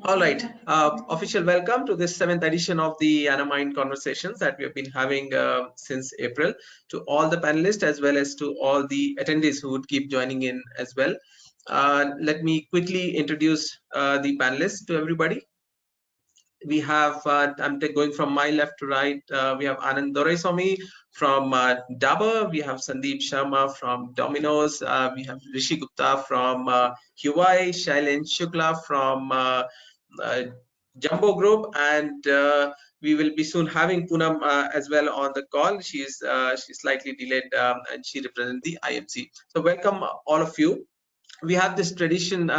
All right. Official welcome to this 7th edition of the Anamine Conversations that we have been having since April, to all the panelists as well as to all the attendees who would keep joining in as well. Let me quickly introduce the panelists to everybody. We have, I'm going from my left to right, we have Anand Doraiswamy from Dabur, we have Sandeep Sharma from Domino's, we have Rishi Gupta from Huawei, Shailen Shukla from Jumbo Group, and we will be soon having Poonam as well on the call. She's slightly delayed and she represents the IMC. So welcome all of you. We have this tradition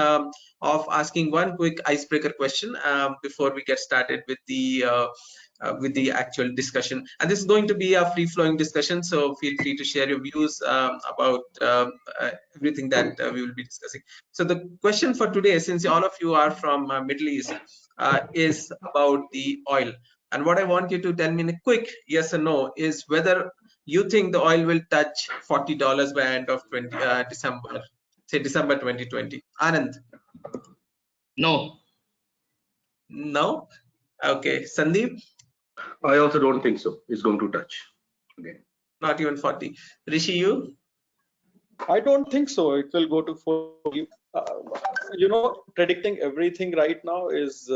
of asking one quick icebreaker question before we get started with the actual discussion, and this is going to be a free-flowing discussion, so feel free to share your views about everything that we will be discussing. So the question for today, since all of you are from Middle East, is about the oil, and what I want you to tell me in a quick yes or no is whether you think the oil will touch $40 by end of December, say December 2020. Anand? No. No? Okay. Sandeep? I also don't think so. It's going to touch again. Not even 40. Rishi, you? I don't think so. It will go to 40. Predicting everything right now is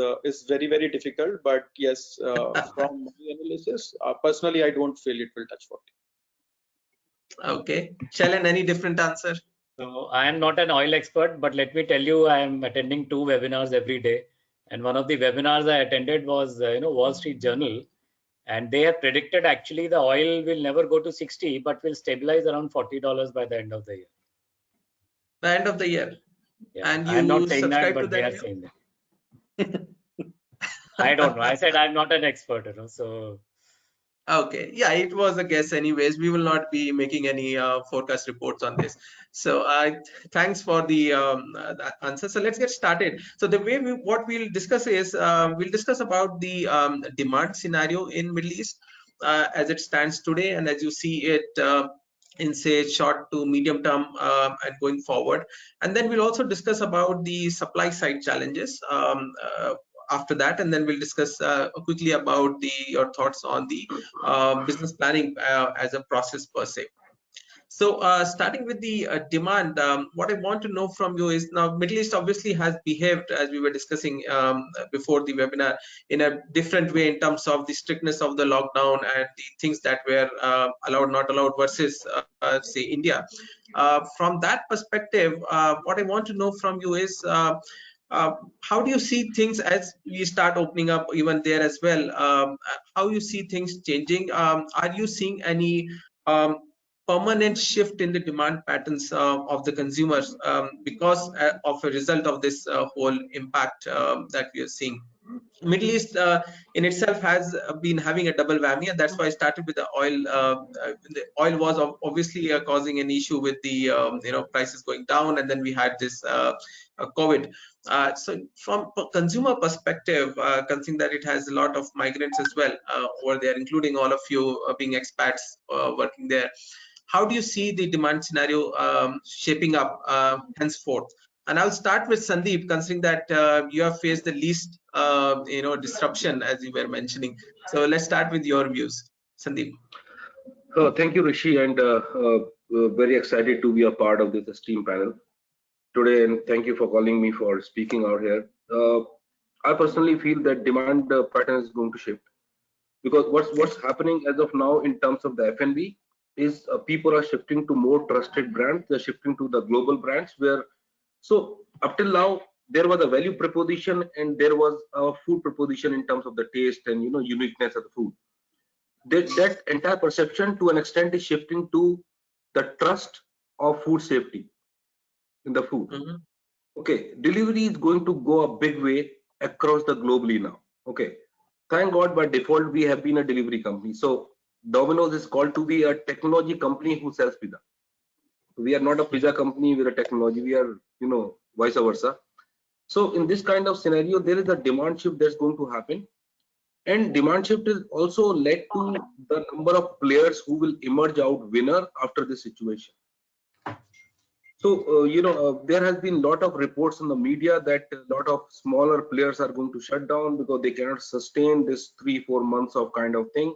very, very difficult. But yes, from my analysis, personally, I don't feel it will touch 40. Okay. Shailen, any different answer? So I am not an oil expert, but let me tell you, I am attending 2 webinars every day. And one of the webinars I attended was, Wall Street Journal. And they have predicted actually the oil will never go to 60, but will stabilize around $40 by the end of the year. The end of the year. Yeah. And I'm not you saying that, subscribe but to they that are saying that. I don't know. I said I'm not an expert, so. Okay, yeah, it was a guess anyways. We will not be making any forecast reports on this. So thanks for the answer. So let's get started. So the way what we'll discuss is we'll discuss about the demand scenario in Middle East as it stands today, and as you see it in say short to medium term and going forward. And then we'll also discuss about the supply side challenges after that, and then we'll discuss quickly about your thoughts on the business planning as a process per se. So starting with the demand, what I want to know from you is, now Middle East obviously has behaved, as we were discussing before the webinar, in a different way in terms of the strictness of the lockdown and the things that were allowed, not allowed versus say India. From that perspective, what I want to know from you is how do you see things as we start opening up even there as well? How you see things changing? Are you seeing any permanent shift in the demand patterns of the consumers because of a result of this whole impact that we are seeing? Middle East in itself has been having a double whammy, and that's why I started with the oil. The oil was obviously causing an issue with the prices going down, and then we had this COVID. So from a consumer perspective, considering that it has a lot of migrants as well over there, including all of you being expats working there, how do you see the demand scenario shaping up henceforth? And I'll start with Sandeep, considering that you have faced the least, disruption, as you were mentioning. So let's start with your views, Sandeep. Thank you, Rishi, and very excited to be a part of this esteemed panel today. And thank you for calling me for speaking out here. I personally feel that demand pattern is going to shift, because what's happening as of now in terms of the F&B is people are shifting to more trusted brands. They're shifting to the global brands where. So up till now, there was a value proposition and there was a food proposition in terms of the taste and uniqueness of the food. That entire perception to an extent is shifting to the trust of food safety in the food. Mm-hmm. Okay, delivery is going to go a big way across the globally now. Okay, thank God by default we have been a delivery company. So Domino's is called to be a technology company who sells pizza. We are not a pizza company with a technology. We are, vice versa. So in this kind of scenario, there is a demand shift that's going to happen. And demand shift is also led to the number of players who will emerge out winner after this situation. So, there has been a lot of reports in the media that a lot of smaller players are going to shut down because they cannot sustain this 3-4 months of kind of thing.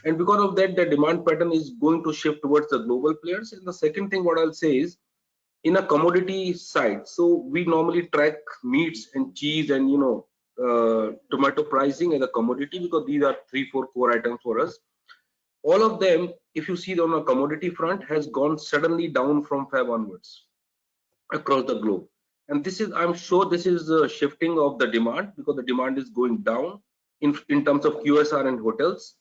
And because of that, the demand pattern is going to shift towards the global players. And the second thing what I'll say is, in a commodity side, so we normally track meats and cheese and tomato pricing as a commodity because these are 3-4 core items for us. All of them, if you see on a commodity front, has gone suddenly down from Feb onwards across the globe. And this is, I'm sure this is a shifting of the demand because the demand is going down in terms of QSR and hotels.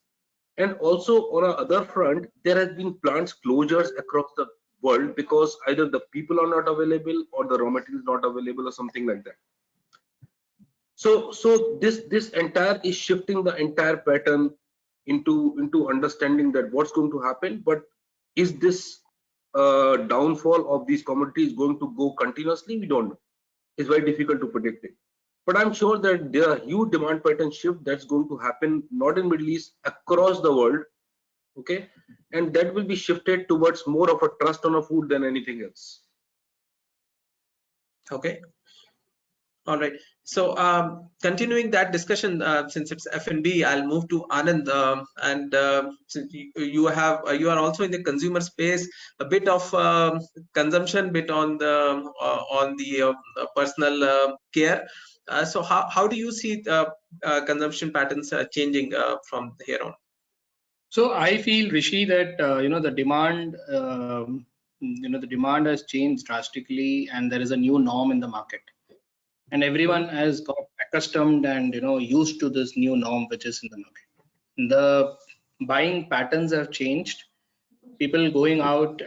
And also on a other front, there has been plants closures across the world because either the people are not available or the raw material is not available or something like that. So this entire is shifting the entire pattern into understanding that what's going to happen. But is this downfall of these commodities going to go continuously? We don't know. It's very difficult to predict it. But I'm sure that there are huge demand pattern shift that's going to happen not in Middle East, across the world. Okay, and that will be shifted towards more of a trust on a food than anything else. Okay. All right. So continuing that discussion, since it's F&B, I'll move to Anand. And since you are also in the consumer space, a bit of consumption, bit on the personal care. So how do you see consumption patterns changing from here on? So I feel, Rishi, that the demand, the demand has changed drastically, and there is a new norm in the market, and everyone has got accustomed and used to this new norm which is in the market. The buying patterns have changed. People going out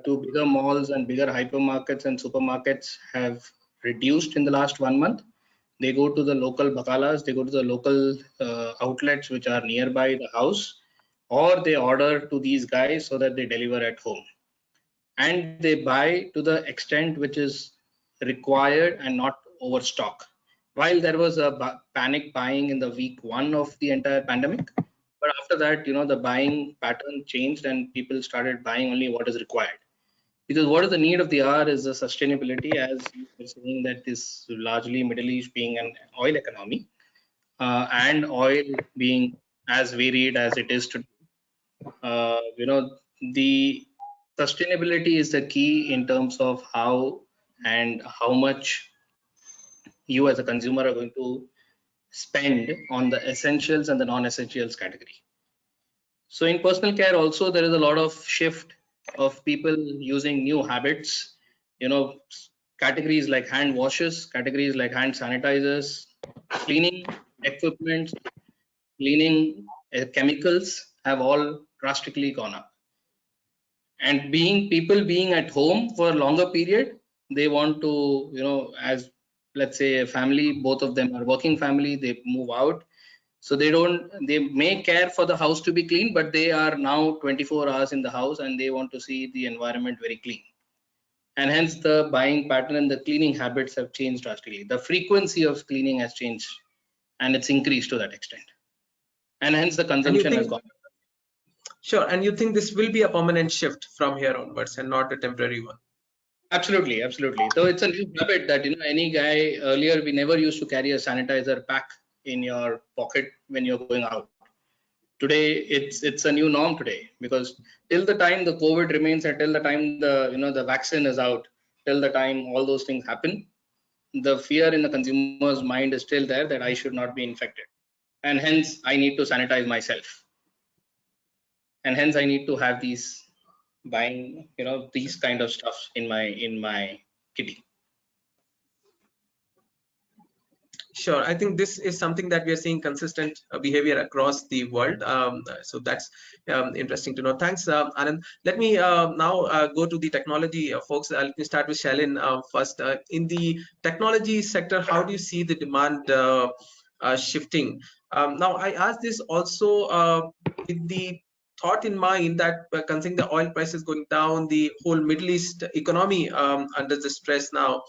to bigger malls and bigger hypermarkets and supermarkets have reduced in the last 1 month. They go to the local bakalas, they go to the local outlets which are nearby the house, or they order to these guys so that they deliver at home. And they buy to the extent which is required and not overstock. While there was a panic buying in the week 1 of the entire pandemic, but after that, the buying pattern changed and people started buying only what is required. Because what is the need of the hour is the sustainability, as you were saying, that is largely Middle East being an oil economy, and oil being as varied as it is today. The sustainability is the key in terms of how and how much you as a consumer are going to spend on the essentials and the non-essentials category. So in personal care also, there is a lot of shift of people using new habits, categories like hand washes, categories like hand sanitizers, cleaning equipment, cleaning chemicals have all drastically gone up. And people being at home for a longer period, they want to, as let's say a family, both of them are working family, they move out. So they may care for the house to be clean, but they are now 24 hours in the house and they want to see the environment very clean. And hence the buying pattern and the cleaning habits have changed drastically. The frequency of cleaning has changed and it's increased to that extent. And hence the consumption has gone up. Sure. And you think this will be a permanent shift from here onwards and not a temporary one? Absolutely, absolutely. So it's a new habit that any guy, earlier we never used to carry a sanitizer pack in your pocket when you're going out. Today it's a new norm today, because till the time the COVID remains and till the time the vaccine is out, till the time all those things happen, the fear in the consumer's mind is still there that I should not be infected, and hence I need to sanitize myself, and hence I need to have these buying these kind of stuff in my kitty. Sure. I think this is something that we are seeing consistent behavior across the world. So that's interesting to know. Thanks, Anand. Let me now go to the technology folks. Let me start with Shailin first. In the technology sector, how do you see the demand shifting? Now, I ask this also with the thought in mind that considering the oil prices going down, the whole Middle East economy under the stress now,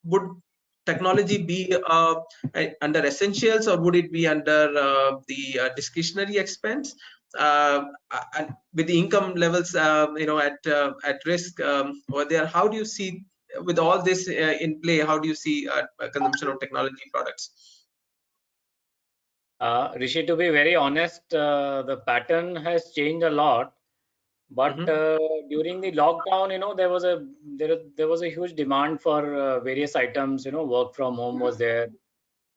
would technology be under essentials, or would it be under the discretionary expense? and with the income levels, at risk over there, how do you see with all this in play? How do you see consumption of technology products? Rishi, to be very honest, the pattern has changed a lot. But during the lockdown, there was a huge demand for various items. Work from home was there,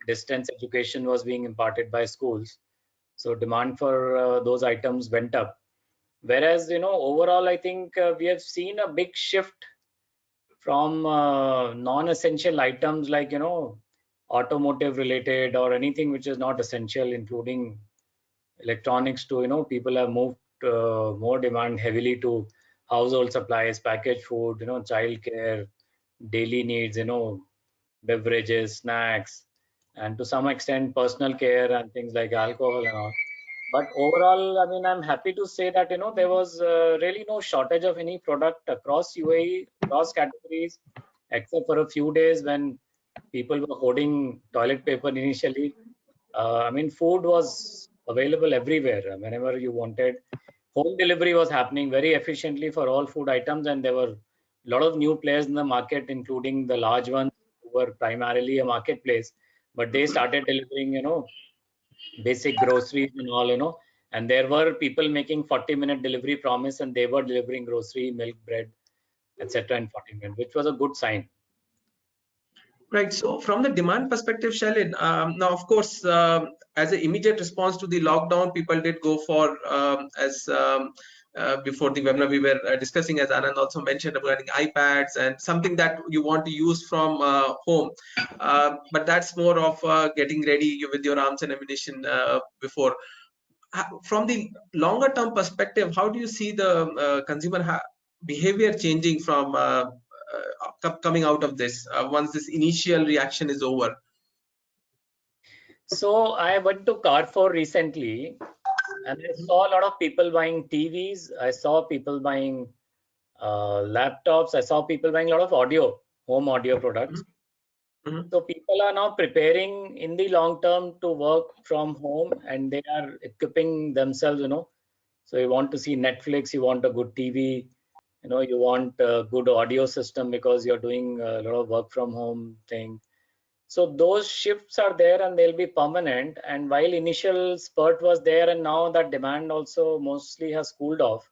distance education was being imparted by schools, so demand for those items went up. Whereas overall, I think we have seen a big shift from non-essential items like automotive related or anything which is not essential, including electronics, to people have moved more demand heavily to household supplies, packaged food, childcare, daily needs, beverages, snacks, and to some extent personal care and things like alcohol and all. But overall, I mean, I'm happy to say that there was really no shortage of any product across UAE, across categories, except for a few days when people were hoarding toilet paper initially. I mean, food was available everywhere whenever you wanted. Home delivery was happening very efficiently for all food items, and there were a lot of new players in the market, including the large ones who were primarily a marketplace, but they started delivering, basic groceries and all, and there were people making 40-minute delivery promise, and they were delivering grocery, milk, bread, etc. in 40 minutes, which was a good sign. Right. So from the demand perspective, Shalin, now of course, as an immediate response to the lockdown, people did go for before the webinar we were discussing, as Anand also mentioned, regarding iPads and something that you want to use from home. But that's more of getting ready with your arms and ammunition before. From the longer term perspective, how do you see the consumer behavior changing from coming out of this once this initial reaction is over? So I went to Carrefour recently, and I saw a lot of people buying TVs. I saw people buying laptops. I saw people buying a lot of home audio products. Mm-hmm. So people are now preparing in the long term to work from home, and they are equipping themselves. So you want to see Netflix, you want a good TV, you want a good audio system because you're doing a lot of work from home thing. So those shifts are there and they'll be permanent. And while initial spurt was there, and now that demand also mostly has cooled off.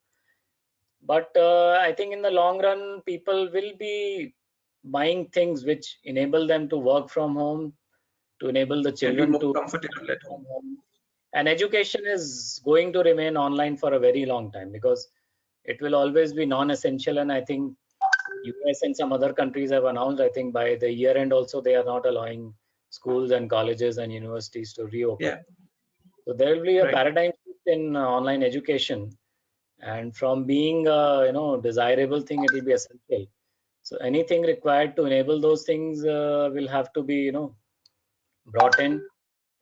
But I think in the long run, people will be buying things which enable them to work from home, to enable the And be children more to comfortable at from home. home. And education is going to remain online for a very long time because it will always be non-essential. And I think US and some other countries have announced, I think by the year end also, they are not allowing schools and colleges and universities to reopen. Yeah. So there will be a Right. paradigm shift in online education, and from being a desirable thing, it will be essential. So anything required to enable those things will have to be brought in,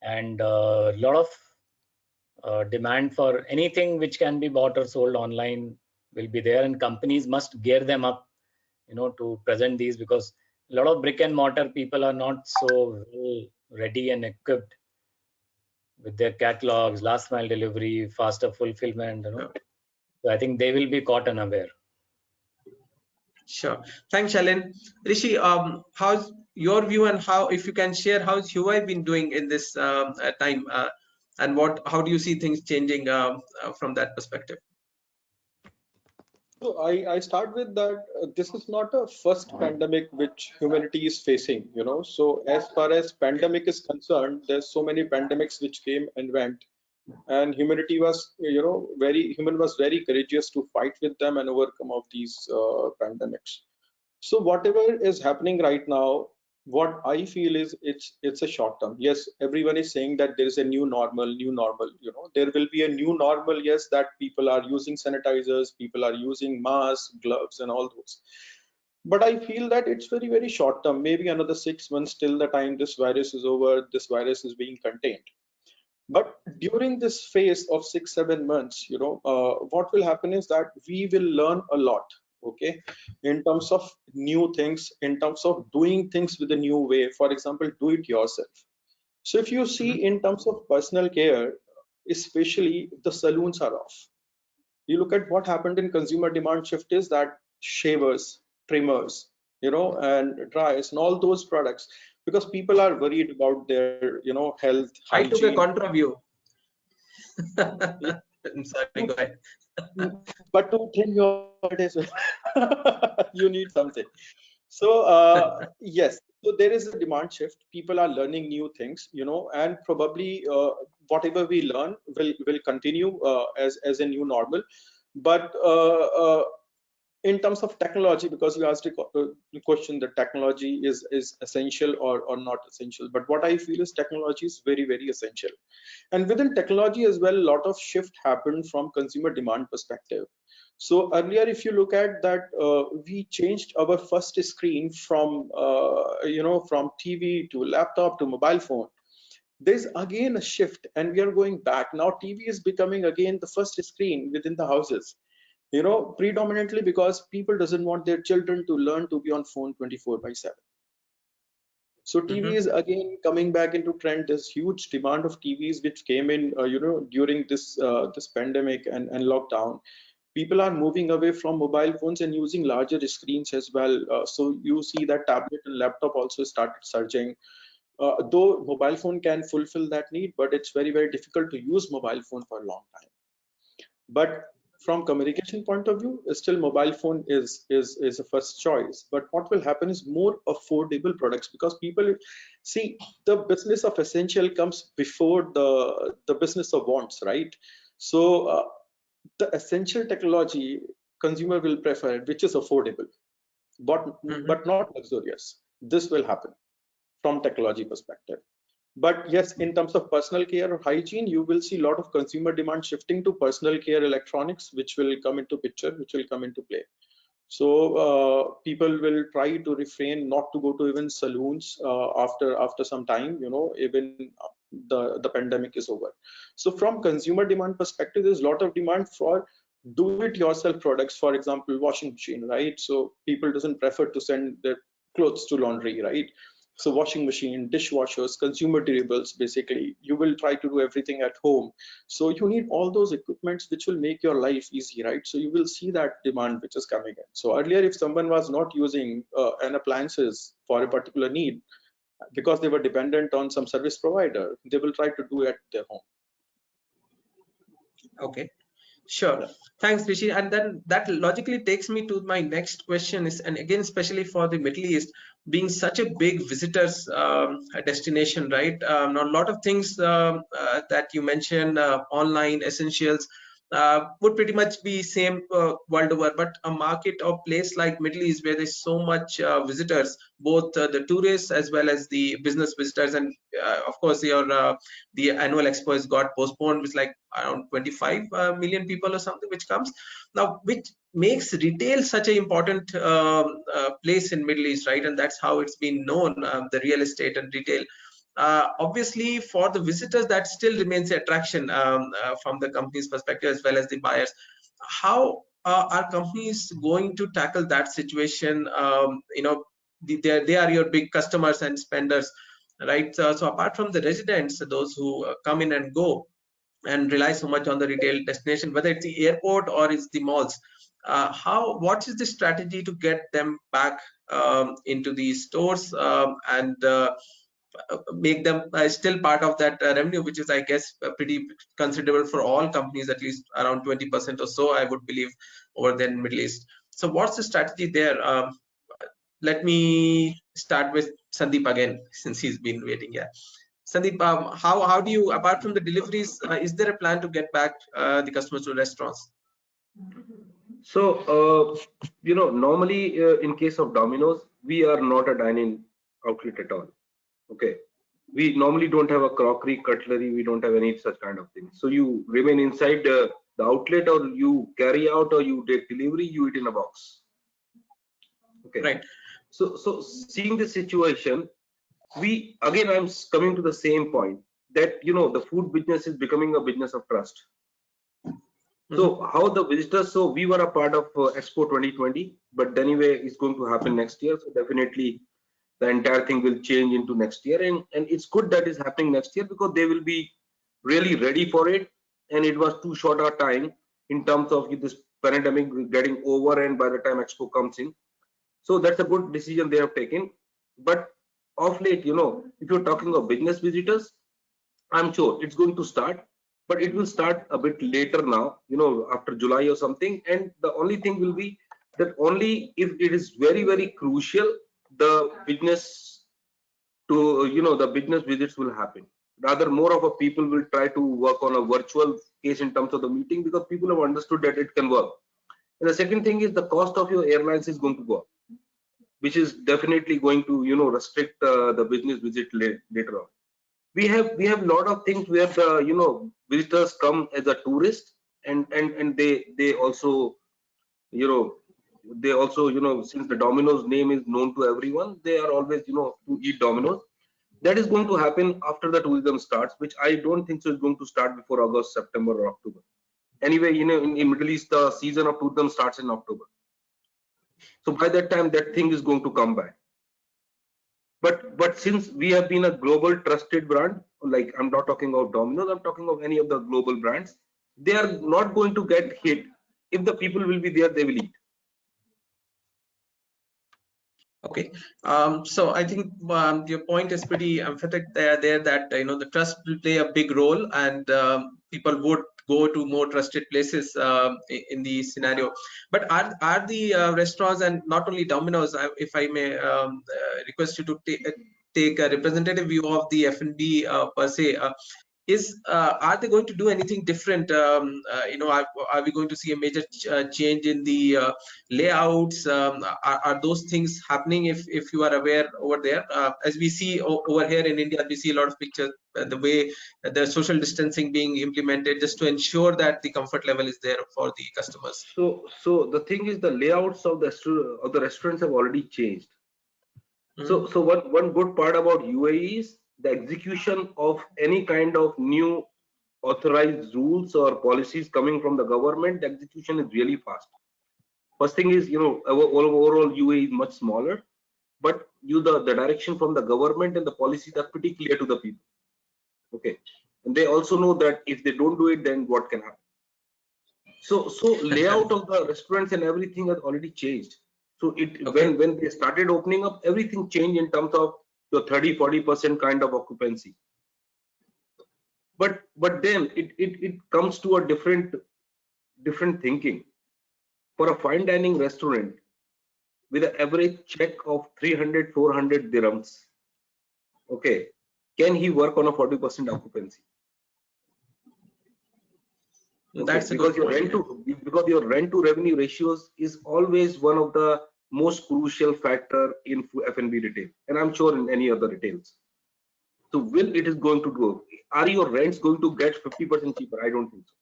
and a lot of demand for anything which can be bought or sold online will be there, and companies must gear them up to present these, because a lot of brick and mortar people are not so well ready and equipped with their catalogs, last mile delivery, faster fulfillment. So I think they will be caught unaware. Sure. Thanks, Shalin. Rishi, how's your view, and how, if you can share, how's UI been doing in this time, and how do you see things changing from that perspective? So I start with that this is not a first pandemic which humanity is facing, So as far as pandemic is concerned, there's so many pandemics which came and went, and humanity was, human was very courageous to fight with them and overcome of these pandemics. So whatever is happening right now, what I feel is it's a short term. Yes, everyone is saying that there is a new normal, new normal. There will be a new normal. Yes, that people are using sanitizers, people are using masks, gloves, and all those. But I feel that it's very, very short term. Maybe another 6 months till the time this virus is over, this virus is being contained. But during this phase of 6-7 months, what will happen is that we will learn a lot, okay, in terms of new things, in terms of doing things with a new way. For example, do it yourself. So if you see in terms of personal care, especially the saloons are off. You look at what happened in consumer demand shift is that shavers, trimmers, and dryers and all those products, because people are worried about their, health, I took a hygiene. contra view. Yeah, I'm sorry, go ahead. but to trim your beard as well, you need something. So yes, so there is a demand shift. People are learning new things, and probably whatever we learn will continue as a new normal. But in terms of technology, because you asked the question that technology is essential or not essential, but what I feel is technology is very, very essential. And within technology as well, a lot of shift happened from consumer demand perspective. So earlier, if you look at that, we changed our first screen from from TV to laptop to mobile phone. There's again a shift, and we are going back now. TV is becoming again the first screen within the houses, predominantly because people doesn't want their children to learn to be on phone 24/7. So TV is again coming back into trend. There's huge demand of TVs which came in, during this pandemic and lockdown. People are moving away from mobile phones and using larger screens as well. So you see that tablet and laptop also started surging. Though mobile phone can fulfill that need, but it's very, very difficult to use mobile phone for a long time. But from communication point of view, still mobile phone is a first choice. But what will happen is more affordable products, because people see the business of essential comes before the business of wants, right? So the essential technology consumer will prefer, which is affordable, but not luxurious. This will happen from technology perspective. But yes, in terms of personal care or hygiene, you will see a lot of consumer demand shifting to personal care electronics, which will come into picture, which will come into play. So people will try to refrain not to go to even saloons after some time, even the pandemic is over. So from consumer demand perspective, there's a lot of demand for do-it-yourself products. For example, washing machine, right? So people doesn't prefer to send their clothes to laundry, right? So washing machine, dishwashers, consumer durables, basically, you will try to do everything at home. So you need all those equipments which will make your life easy, right? So you will see that demand which is coming in. So earlier, if someone was not using an appliances for a particular need, because they were dependent on some service provider, they will try to do it at their home. Okay. Sure. Yeah. Thanks, Rishi. And then that logically takes me to my next question is, and again, especially for the Middle East, being such a big visitors destination, right? Now, a lot of things that you mentioned, online essentials, would pretty much be same world over. But a market or place like Middle East, where there's so much visitors, both the tourists as well as the business visitors, and of course, your the annual expo has got postponed, with like around 25 million people or something, which comes now, which makes retail such an important place in Middle East, right? And that's how it's been known, the real estate and retail. Obviously, for the visitors, that still remains the attraction from the company's perspective as well as the buyers. How are companies going to tackle that situation? They are your big customers and spenders, right? So apart from the residents, those who come in and go and rely so much on the retail destination, whether it's the airport or it's the malls, what is the strategy to get them back into the stores, and make them still part of that revenue, which is, I guess, pretty considerable for all companies, at least around 20% or so, I would believe, over there in Middle East. So what's the strategy there? Let me start with Sandeep again, since he's been waiting. Yeah, Sandeep, how do you, apart from the deliveries, is there a plan to get back the customers to restaurants? So, normally in case of Domino's, we are not a dine-in outlet at all. Okay. We normally don't have a crockery, cutlery. We don't have any such kind of thing. So you remain inside the outlet, or you carry out, or you take delivery, you eat in a box. Okay. Right. So seeing the situation, I'm coming to the same point that, the food business is becoming a business of trust. So how the visitors, so we were a part of Expo 2020, but anyway, it's going to happen next year. So definitely the entire thing will change into next year. And it's good that is happening next year, because there will be really ready for it, and it was too short a time in terms of this pandemic getting over and by the time Expo comes in. So that's a good decision they have taken. But of late, if you're talking of business visitors, I'm sure it's going to start, but it will start a bit later now, after July or something. And the only thing will be that only if it is very, very crucial, the business the business visits will happen. Rather, more of a people will try to work on a virtual case in terms of the meeting, because people have understood that it can work. And the second thing is the cost of your airlines is going to go up, which is definitely going to restrict the business visit later on. We have a lot of things where the visitors come as a tourist, and they also you know since the Domino's name is known to everyone, they are always to eat Domino's. That is going to happen after the tourism starts, which I don't think so is going to start before August, September, or October. Anyway, in Middle East, the season of tourism starts in October. So by that time, that thing is going to come back. But since we have been a global trusted brand, like I'm not talking of Domino's, I'm talking of any of the global brands, they are not going to get hit. If the people will be there, they will eat. Okay, so I think your point is pretty emphatic there that the trust will play a big role, and people would go to more trusted places in the scenario. But are the restaurants, and not only Domino's, if I may request you to take a representative view of the F&B per se, are they going to do anything different? Are we going to see a major change in the layouts? Are those things happening? If you are aware over there, as we see over here in India, we see a lot of pictures, the way the social distancing being implemented, just to ensure that the comfort level is there for the customers. So the thing is, the layouts of the restaurants have already changed. So one good part about UAE is the execution of any kind of new authorized rules or policies coming from the government. The execution is really fast. First thing is, our overall UAE is much smaller, but the direction from the government and the policies are pretty clear to the people. Okay, and they also know that if they don't do it, then what can happen. So layout of the restaurants and everything has already changed. So Okay. when they started opening up, everything changed in terms of your 30-40% kind of occupancy. But then it comes to a different thinking. For a fine dining restaurant with an average check of 300-400 dirhams, okay, can he work on a 40% occupancy? Okay, That's a good point. because your rent to revenue ratios is always one of the most crucial factor in F&B retail, and I'm sure in any other retails. So will it is going to go? Are your rents going to get 50% cheaper? I don't think so.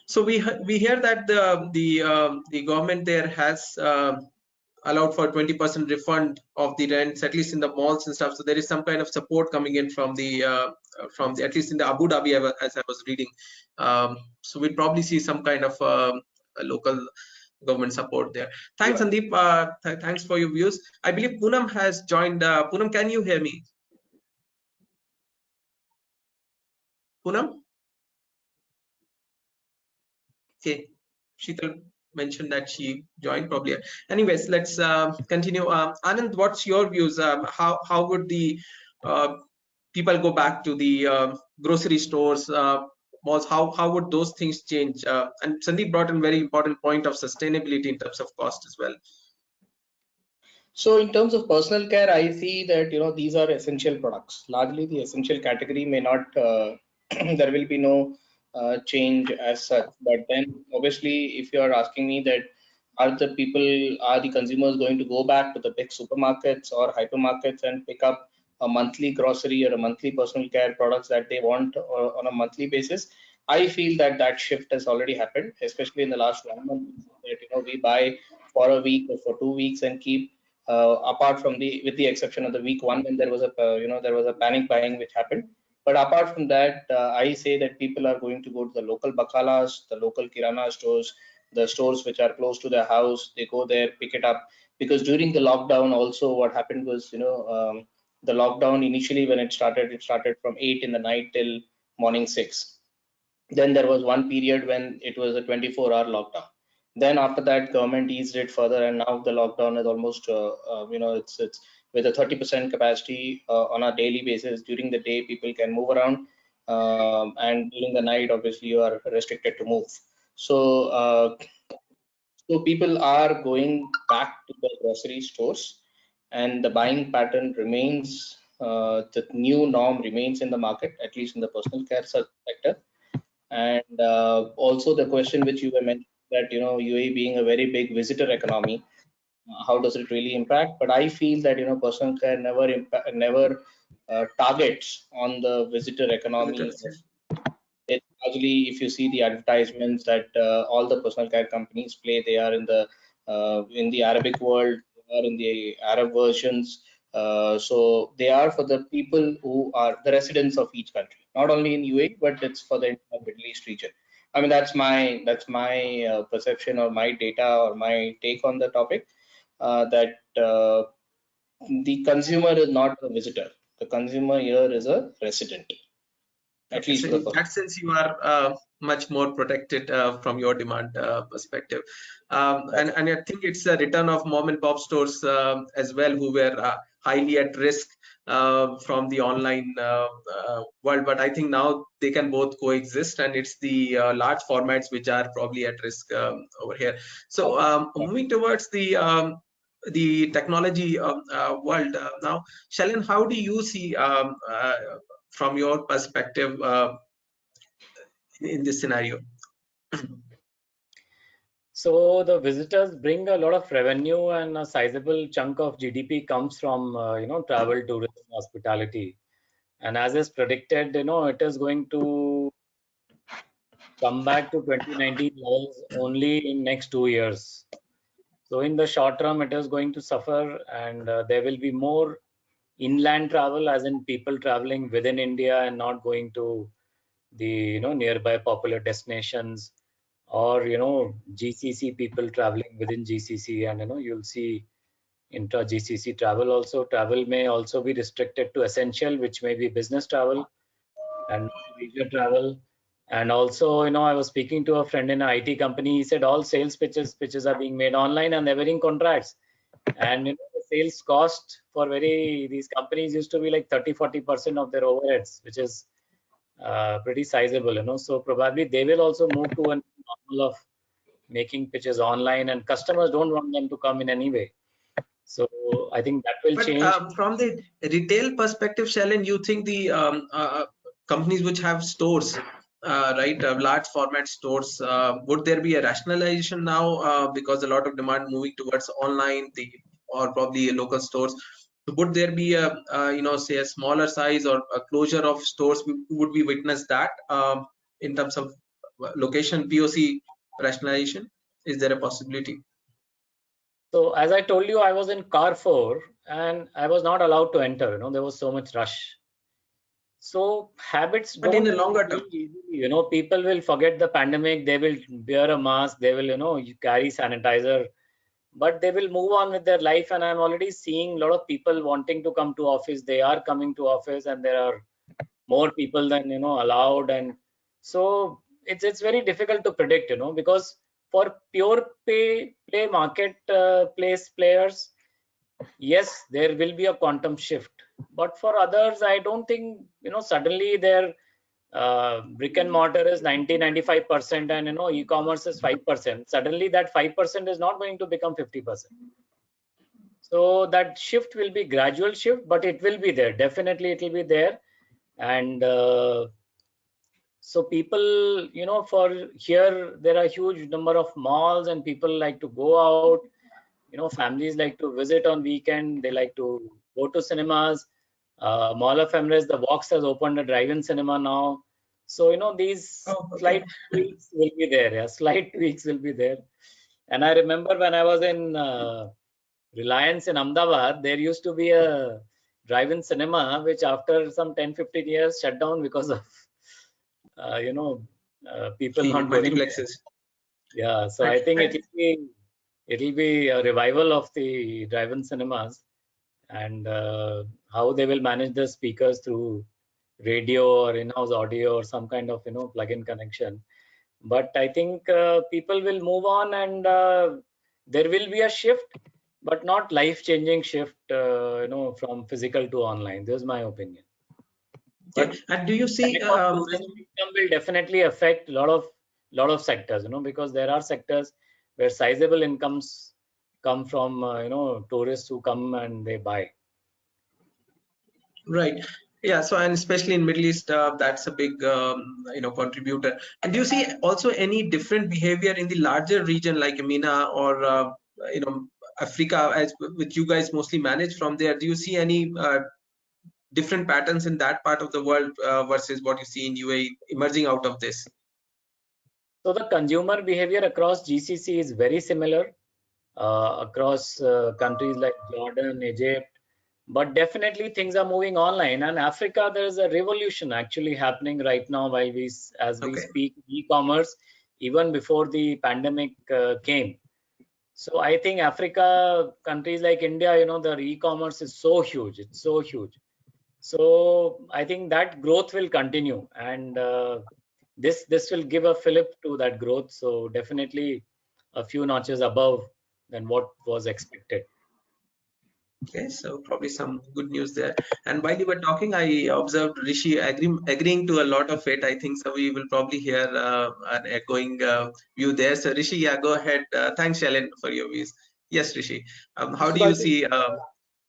So we hear that the government there has allowed for 20% refund of the rents, at least in the malls and stuff. So there is some kind of support coming in from the at least in the Abu Dhabi, as I was reading. So we'll probably see some kind of a local government support there. Thanks, Yeah. Sandeep. Thanks for your views. I believe Poonam has joined. Poonam, can you hear me? Poonam? Okay. Sheetal mentioned that she joined probably. Anyways, let's continue. Anand, what's your views? How would the people go back to the grocery stores, malls? How would those things change? And Sandeep brought in very important point of sustainability in terms of cost as well. So in terms of personal care, I see that these are essential products. Largely, the essential category may not. There will be no change as such. But then, obviously, if you are asking me that are the consumers going to go back to the big supermarkets or hypermarkets and pick up a monthly grocery or a monthly personal care products that they want on a monthly basis? I feel that that shift has already happened, especially in the last 1 month. That we buy for a week or for 2 weeks and keep. Apart from with the exception of the week one when there was a panic buying which happened, but apart from that, I say that people are going to go to the local bakalas, the local kirana stores, the stores which are close to their house. They go there, pick it up, because during the lockdown also what happened was the lockdown initially when it started from 8 in the night till morning 6. Then there was one period when it was a 24-hour lockdown. Then after that, government eased it further, and now the lockdown is almost, it's with a 30% capacity on a daily basis. During the day, people can move around, and during the night, obviously, you are restricted to move. So, so people are going back to the grocery stores, and the buying pattern remains. The new norm remains in the market, at least in the personal care sector. And also the question which you were mentioning, that UAE being a very big visitor economy, how does it really impact? But I feel that personal care never targets on the visitor economy. It's largely, if you see the advertisements that all the personal care companies play, they are in the Arabic world, they are in the Arab versions. So they are for the people who are the residents of each country, not only in UAE, but it's for the entire Middle East region. I mean, that's my perception or my data or my take on the topic, that the consumer is not a visitor. The consumer here is a resident, at Okay, least so for the in first. that sense, you are much more protected from your demand perspective, and I think it's a return of mom and pop stores as well, who were highly at risk from the online world. But I think now they can both coexist, and it's the large formats which are probably at risk over here. So moving towards the technology world now, Shailen, how do you see from your perspective in this scenario? So the visitors bring a lot of revenue, and a sizable chunk of GDP comes from travel, tourism, hospitality. And as is predicted, it is going to come back to 2019 levels only in next 2 years. So in the short term, it is going to suffer, and there will be more inland travel, as in people traveling within India and not going to the nearby popular destinations, or GCC people traveling within GCC, and you'll see intra GCC travel also. Travel may also be restricted to essential, which may be business travel and leisure travel. And also, I was speaking to a friend in an IT company. He said all sales pitches are being made online, and they're winning contracts. And the sales cost for these companies used to be like 30-40% of their overheads, which is pretty sizable. So probably they will also move to a normal of making pitches online, and customers don't want them to come in any way. So I think that will But change. from the retail perspective, Shailen, you think the companies which have stores, right, large format stores, would there be a rationalization now because a lot of demand moving towards online, or probably local stores? Would there be a say a smaller size or a closure of stores? Would we witness that in terms of location POC rationalization? Is there a possibility? So as I told you, I was in Carrefour and I was not allowed to enter. There was so much rush. So habits But in don't a longer term, change easily. People will forget the pandemic. They will wear a mask. They will, you carry sanitizer, but they will move on with their life. And I'm already seeing a lot of people wanting to come to office. They are coming to office, and there are more people than allowed. And so it's very difficult to predict, because for pure play market place players, yes, there will be a quantum shift. But for others, I don't think suddenly their brick and mortar is 90-95%, and e-commerce is 5%. Suddenly that 5% is not going to become 50%. So that shift will be gradual shift, but it will be there. Definitely it will be there. And so people, for here, there are huge number of malls, and people like to go out. Families like to visit on weekend. They like to go to cinemas. Mall of Emirates, the Vox has opened a drive-in cinema now. So, these slight tweaks will be there. Yeah, slight tweaks will be there. And I remember when I was in Reliance in Ahmedabad, there used to be a drive-in cinema, which after some 10-15 years shut down because of, people the not going there. multiplexes. Yeah, so I think it'll be a revival of the drive-in cinemas, and how they will manage the speakers through radio or in-house audio or some kind of plug-in connection. But I think people will move on, and there will be a shift, but not life-changing shift, from physical to online. This is my opinion. Okay. But And do you see lack of tourism income will definitely affect a lot of sectors, because there are sectors where sizable incomes come from tourists who come and they buy. right? Yeah. So, and especially in Middle East, that's a big contributor. And do you see also any different behavior in the larger region like MENA or Africa, as which you guys mostly manage from there? Do you see any different patterns in that part of the world versus what you see in UAE emerging out of this? So the consumer behavior across GCC is very similar across countries like Jordan, Egypt, but definitely things are moving online. And Africa, there is a revolution actually happening right now while as we Okay. speak, e-commerce, even before the pandemic came. So I think Africa, countries like India, their e-commerce is so huge. It's so huge. So I think that growth will continue, and this will give a fillip to that growth. So definitely a few notches above than what was expected. Okay, so probably some good news there. And while you were talking, I observed Rishi agreeing to a lot of it. I think so. We will probably hear an echoing view there. So Rishi, yeah, go ahead. Thanks, Shailen, for your views. Yes, Rishi. How do So I you think see?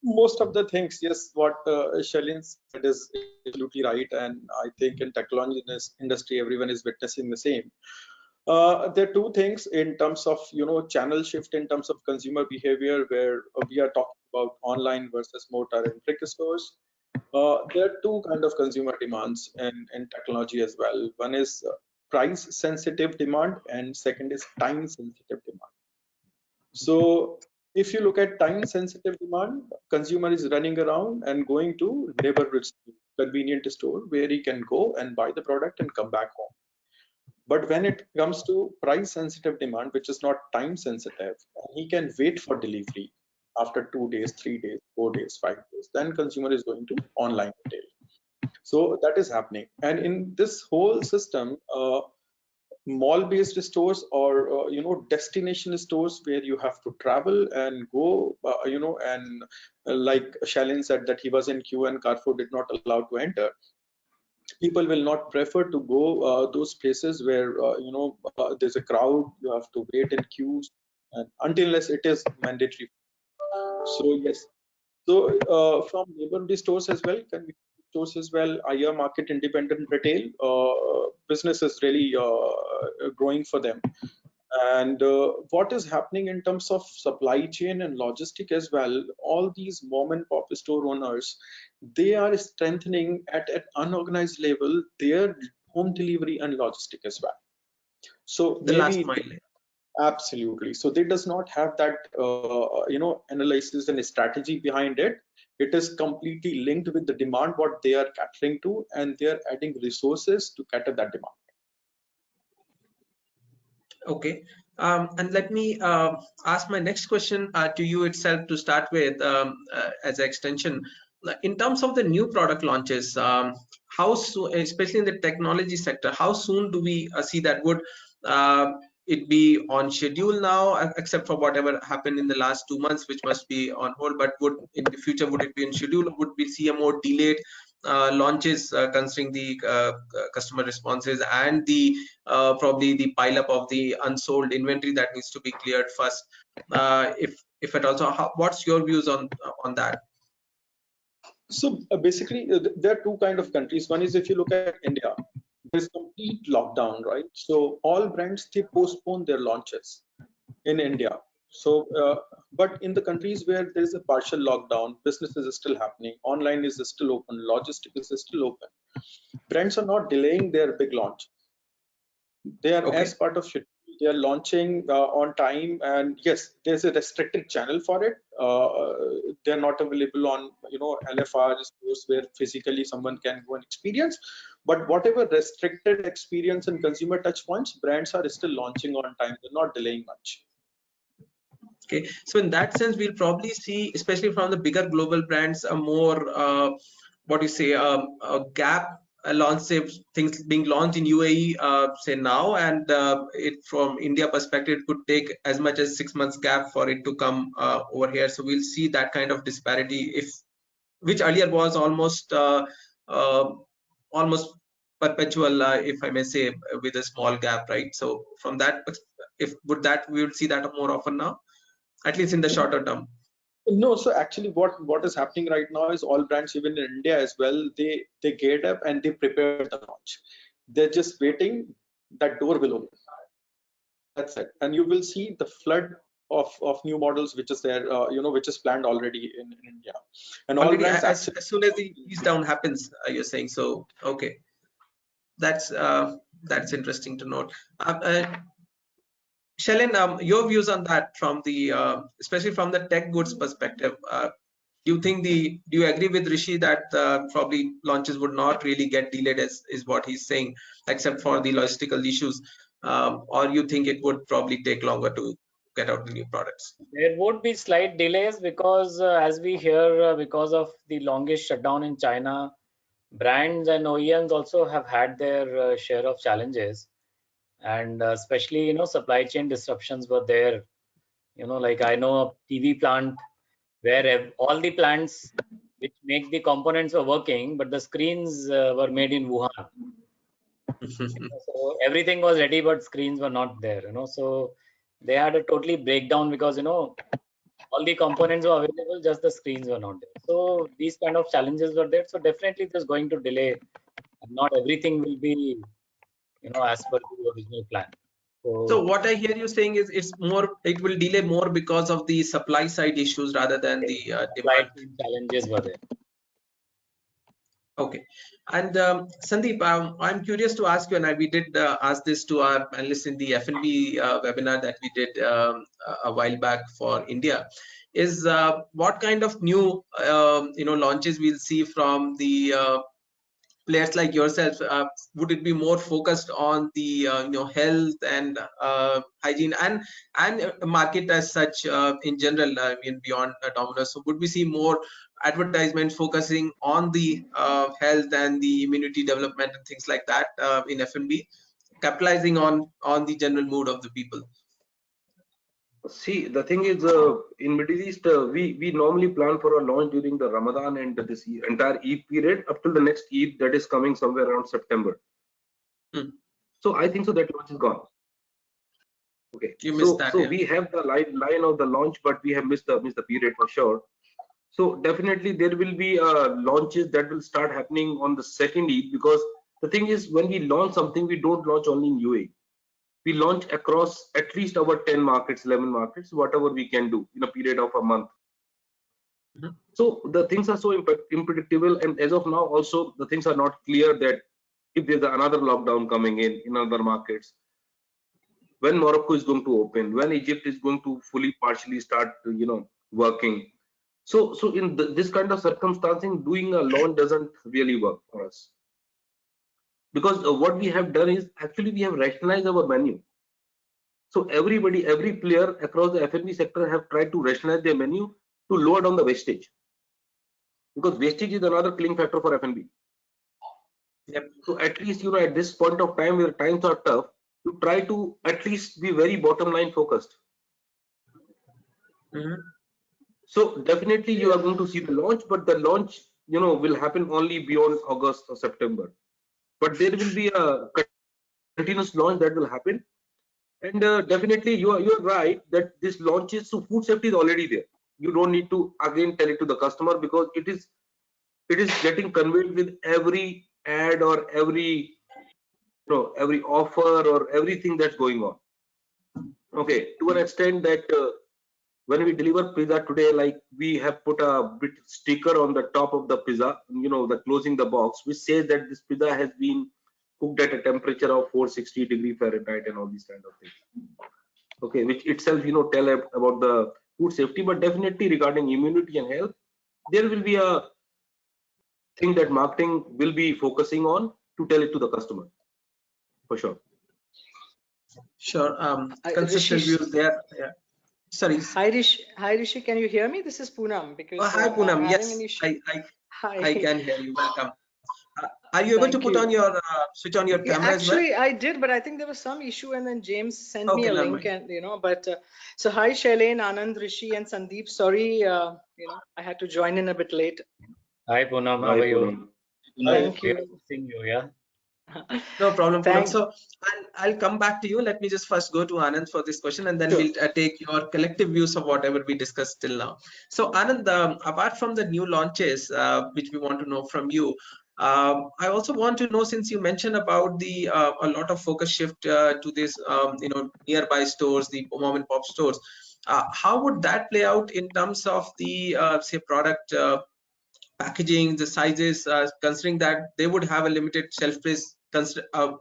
most of the things, yes, what Shalin said is absolutely right, and I think in technology industry, everyone is witnessing the same. There are two things in terms of channel shift in terms of consumer behavior, where we are talking about online versus mortar and brick stores. There are two kind of consumer demands in technology as well. One is price sensitive demand, and second is time sensitive demand. So if you look at time sensitive demand, consumer is running around and going to neighborhood convenient store where he can go and buy the product and come back home. But when it comes to price sensitive demand, which is not time sensitive, he can wait for delivery after 2 days, 3 days, 4 days, 5 days. Then consumer is going to online retail. So that is happening. And in this whole system, mall based stores or destination stores where you have to travel and go and like Shalin said that he was in queue and Carrefour did not allow to enter. People will not prefer to go those places where there's a crowd, you have to wait in queues, and until unless it is mandatory. So yes, so from neighborhood stores as well, convenience stores as well, IR market, independent retail business is really growing for them. And what is happening in terms of supply chain and logistic as well, all these mom and pop store owners, they are strengthening at an unorganized level their home delivery and logistic as well. So The last maybe mile. absolutely. So they does not have that analysis and strategy behind it. It is completely linked with the demand what they are catering to, and they are adding resources to cater that demand. Okay. And let me ask my next question to you itself to start with as an extension. In terms of the new product launches, how soon, especially in the technology sector, how soon do we see that? Would uh, it be on schedule now, except for whatever happened in the last 2 months, which must be on hold? But would in the future would it be on schedule, or would we see a more delayed launches considering the customer responses and the probably the pile up of the unsold inventory that needs to be cleared first, if at all? So what's your views on that? So basically, there are two kind of countries. One is if you look at India, there's complete lockdown, right? So all brands they postpone their launches in India. So, but in the countries where there is a partial lockdown, business is still happening, online is still open, logistics is still open. Brands are not delaying their big launch. They are Okay. as part of schedule. They are launching on time, and yes, there's a restricted channel for it. They are not available on LFR stores where physically someone can go and experience. But whatever restricted experience and consumer touch points, brands are still launching on time. They're not delaying much. Okay, so in that sense, we'll probably see, especially from the bigger global brands, a more what do you say, a gap, a launch, say things being launched in UAE, say now, and it from India perspective it could take as much as 6 months gap for it to come over here. So we'll see that kind of disparity, if which earlier was uh, almost perpetual, if I may say, with a small gap, right? So from that, if would that we would see that more often now, at least in the shorter term. No, so actually, what is happening right now is all brands, even in India as well, they geared up and they prepared the launch. They're just waiting. That door will open. That's it, and you will see the flood of new models which is there, which is planned already in India, and all Already, brands actually. as soon as the ease down happens, you're saying. So okay, that's interesting to note. Shalin, your views on that from the especially from the tech goods perspective. Do you agree with Rishi that probably launches would not really get delayed, as is what he's saying, except for the logistical issues, or you think it would probably take longer to get out the new products? There would be slight delays because, as we hear, because of the longest shutdown in China, brands and OEMs also have had their share of challenges, and especially supply chain disruptions were there. Like I know a TV plant where all the plants which make the components were working, but the screens were made in Wuhan. So everything was ready, but screens were not there. So they had a totally breakdown because all the components were available, just the screens were not there. So these kind of challenges were there. So definitely there's going to delay. And not everything will be, as per the original plan. So So what I hear you saying is it will delay more because of the supply side issues rather than the supply demand. chain challenges were there. Okay. And Sandeep, I'm curious to ask you, and we did ask this to our panelists in the F&B webinar that we did a while back for India, is what kind of new launches we'll see from the players like yourself. Would it be more focused on the health and hygiene and market as such in general? I mean, beyond Domino's, so would we see more advertisements focusing on the health and the immunity development and things like that in F&B, capitalizing on the general mood of the people? See, the thing is, in Middle East, we normally plan for a launch during the Ramadan and this entire Eid period up till the next Eid that is coming somewhere around September. Hmm. So I think so that launch is gone. Okay. You missed that, So yeah. we have the line of the launch, but we have missed the period for sure. So definitely there will be launches that will start happening on the second Eid, because the thing is, when we launch something, we don't launch only in UAE. We launch across at least our 10 markets, 11 markets, whatever we can do in a period of a month. Mhm. So the things are so unpredictable, and as of now also the things are not clear that if there's another lockdown coming in other markets, when Morocco is going to open, when Egypt is going to fully partially start working. So in this kind of circumstancing, doing a launch doesn't really work for us, because what we have done is actually we have rationalized our menu. So everybody, every player across the F&B sector have tried to rationalize their menu to lower down the wastage, because wastage is another killing factor for F&B. Yep. So at least at this point of time where times are tough, you try to at least be very bottom line focused. Mhm. So definitely you are going to see the launch, but the launch will happen only beyond August or September. But there will be a continuous launch that will happen. And definitely you're right that this launches, so food safety is already there. You don't need to again tell it to the customer, because it is getting conveyed with every ad or every every offer or everything that's going on. Okay, to an extent that when we deliver pizza today, like we have put a bit sticker on the top of the pizza, the closing the box, which says that this pizza has been cooked at a temperature of 460 Fahrenheit and all these kind of things. Okay, which itself tell about the food safety. But definitely regarding immunity and health, there will be a thing that marketing will be focusing on to tell it to the customer, for sure. Sure. Rishi, Consistent views there. Yeah. Sorry. Hi Rishi, can you hear me? This is Poonam, because Hi, I'm Poonam. having Yes, an issue. Hi. I can hear you. Welcome. Are you able to Thank put on you. your switch on your Yeah, camera as well? actually I did, but I think there was some issue, and then James sent me Okay, a never link, mind. and but so hi Shailen, Anand, Rishi, and Sandeep. Sorry, I had to join in a bit late. Hi Poonam, how Hi, are you? Poonam. Thank We are you. missing you, yeah. No problem, Poonam. Thank. So I'll come back to you. Let me just first go to Anand for this question, and then Sure. we'll take your collective views of whatever we discussed till now. So Anand, apart from the new launches, which we want to know from you, I also want to know, since you mentioned about the a lot of focus shift to this, nearby stores, the mom and pop stores. How would that play out in terms of the say product packaging, the sizes, considering that they would have a limited shelf space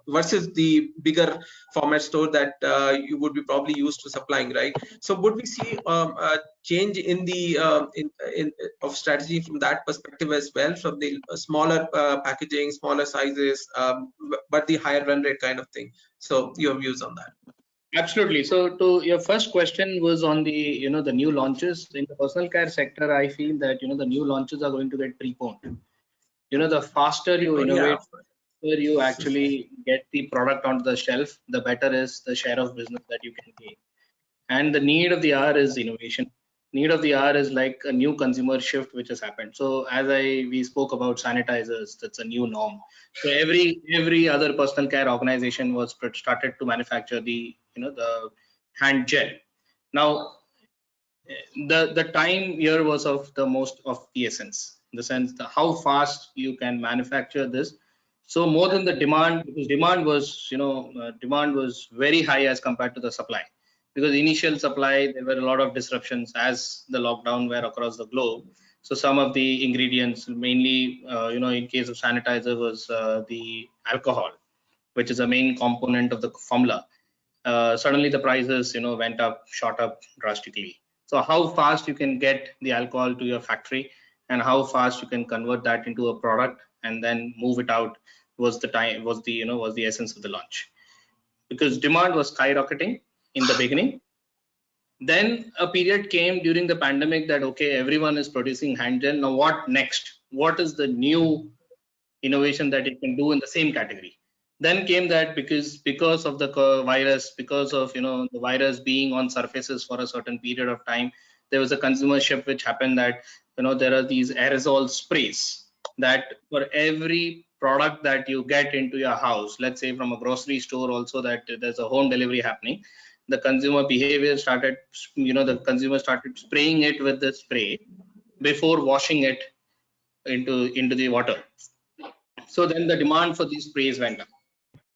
versus the bigger format store that you would be probably used to supplying, right? So would we see a change in the in of strategy from that perspective as well, from the smaller packaging, smaller sizes, but the higher run rate kind of thing? So your views on that? Absolutely. So to your first question was on the the new launches in the personal care sector. I feel that the new launches are going to get preponed. The faster you Yeah. innovate, faster you actually get the product onto the shelf, the better is the share of business that you can gain. And the need of the hour is innovation. Need of the hour is like a new consumer shift which has happened. So as we spoke about sanitizers, that's a new norm. So every other personal care organization was started to manufacture the hand gel. Now the time here was of the most of the essence, in the sense the how fast you can manufacture this. So more than the demand, because demand was very high as compared to the supply, because initial supply there were a lot of disruptions as the lockdown were across the globe. So some of the ingredients, mainly in case of sanitizer, was the alcohol, which is a main component of the formula. Suddenly the prices went up, shot up drastically. So how fast you can get the alcohol to your factory, and how fast you can convert that into a product and then move it out, was the essence of the launch. Because demand was skyrocketing in the beginning. Then a period came during the pandemic that okay, everyone is producing hand gel. Now what next? What is the new innovation that it can do in the same category? Then came that because of the virus, because of the virus being on surfaces for a certain period of time, there was a consumer shift which happened, that there are these aerosol sprays that for every product that you get into your house, let's say from a grocery store also, that there's a home delivery happening, the consumer behavior started, the consumer started spraying it with the spray before washing it into the water. So then the demand for these sprays went up.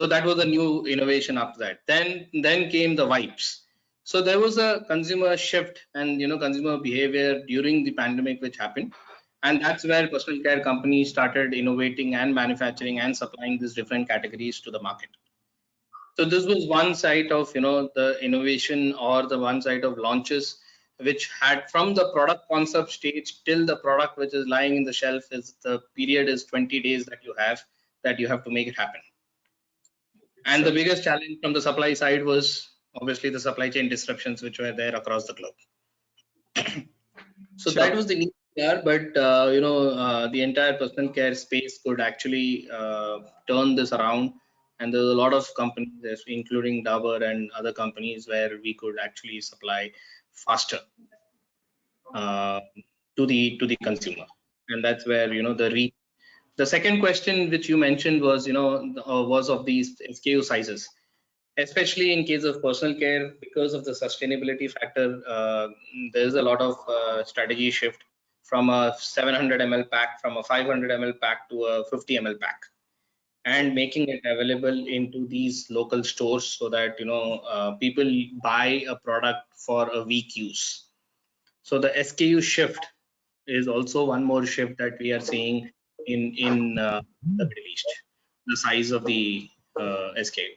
So that was a new innovation after that. Then came the wipes. So there was a consumer shift and consumer behavior during the pandemic which happened, and that's where personal care companies started innovating and manufacturing and supplying these different categories to the market. So this was one side of the innovation, or the one side of launches, which had from the product concept stage till the product which is lying in the shelf, is the period is 20 days that you have to make it happen. And the biggest challenge from the supply side was obviously the supply chain disruptions which were there across the globe. So that was the need there, but the entire personal care space could actually turn this around, and there's a lot of companies, including Dabur and other companies, where we could actually supply faster to the consumer, and that's where the second question which you mentioned was was of these SKU sizes, especially in case of personal care. Because of the sustainability factor, there is a lot of strategy shift from a 700 ml pack, from a 500 ml pack to a 50 ml pack, and making it available into these local stores, so that people buy a product for a week use. So the SKU shift is also one more shift that we are seeing in the Middle East, the size of the SKU.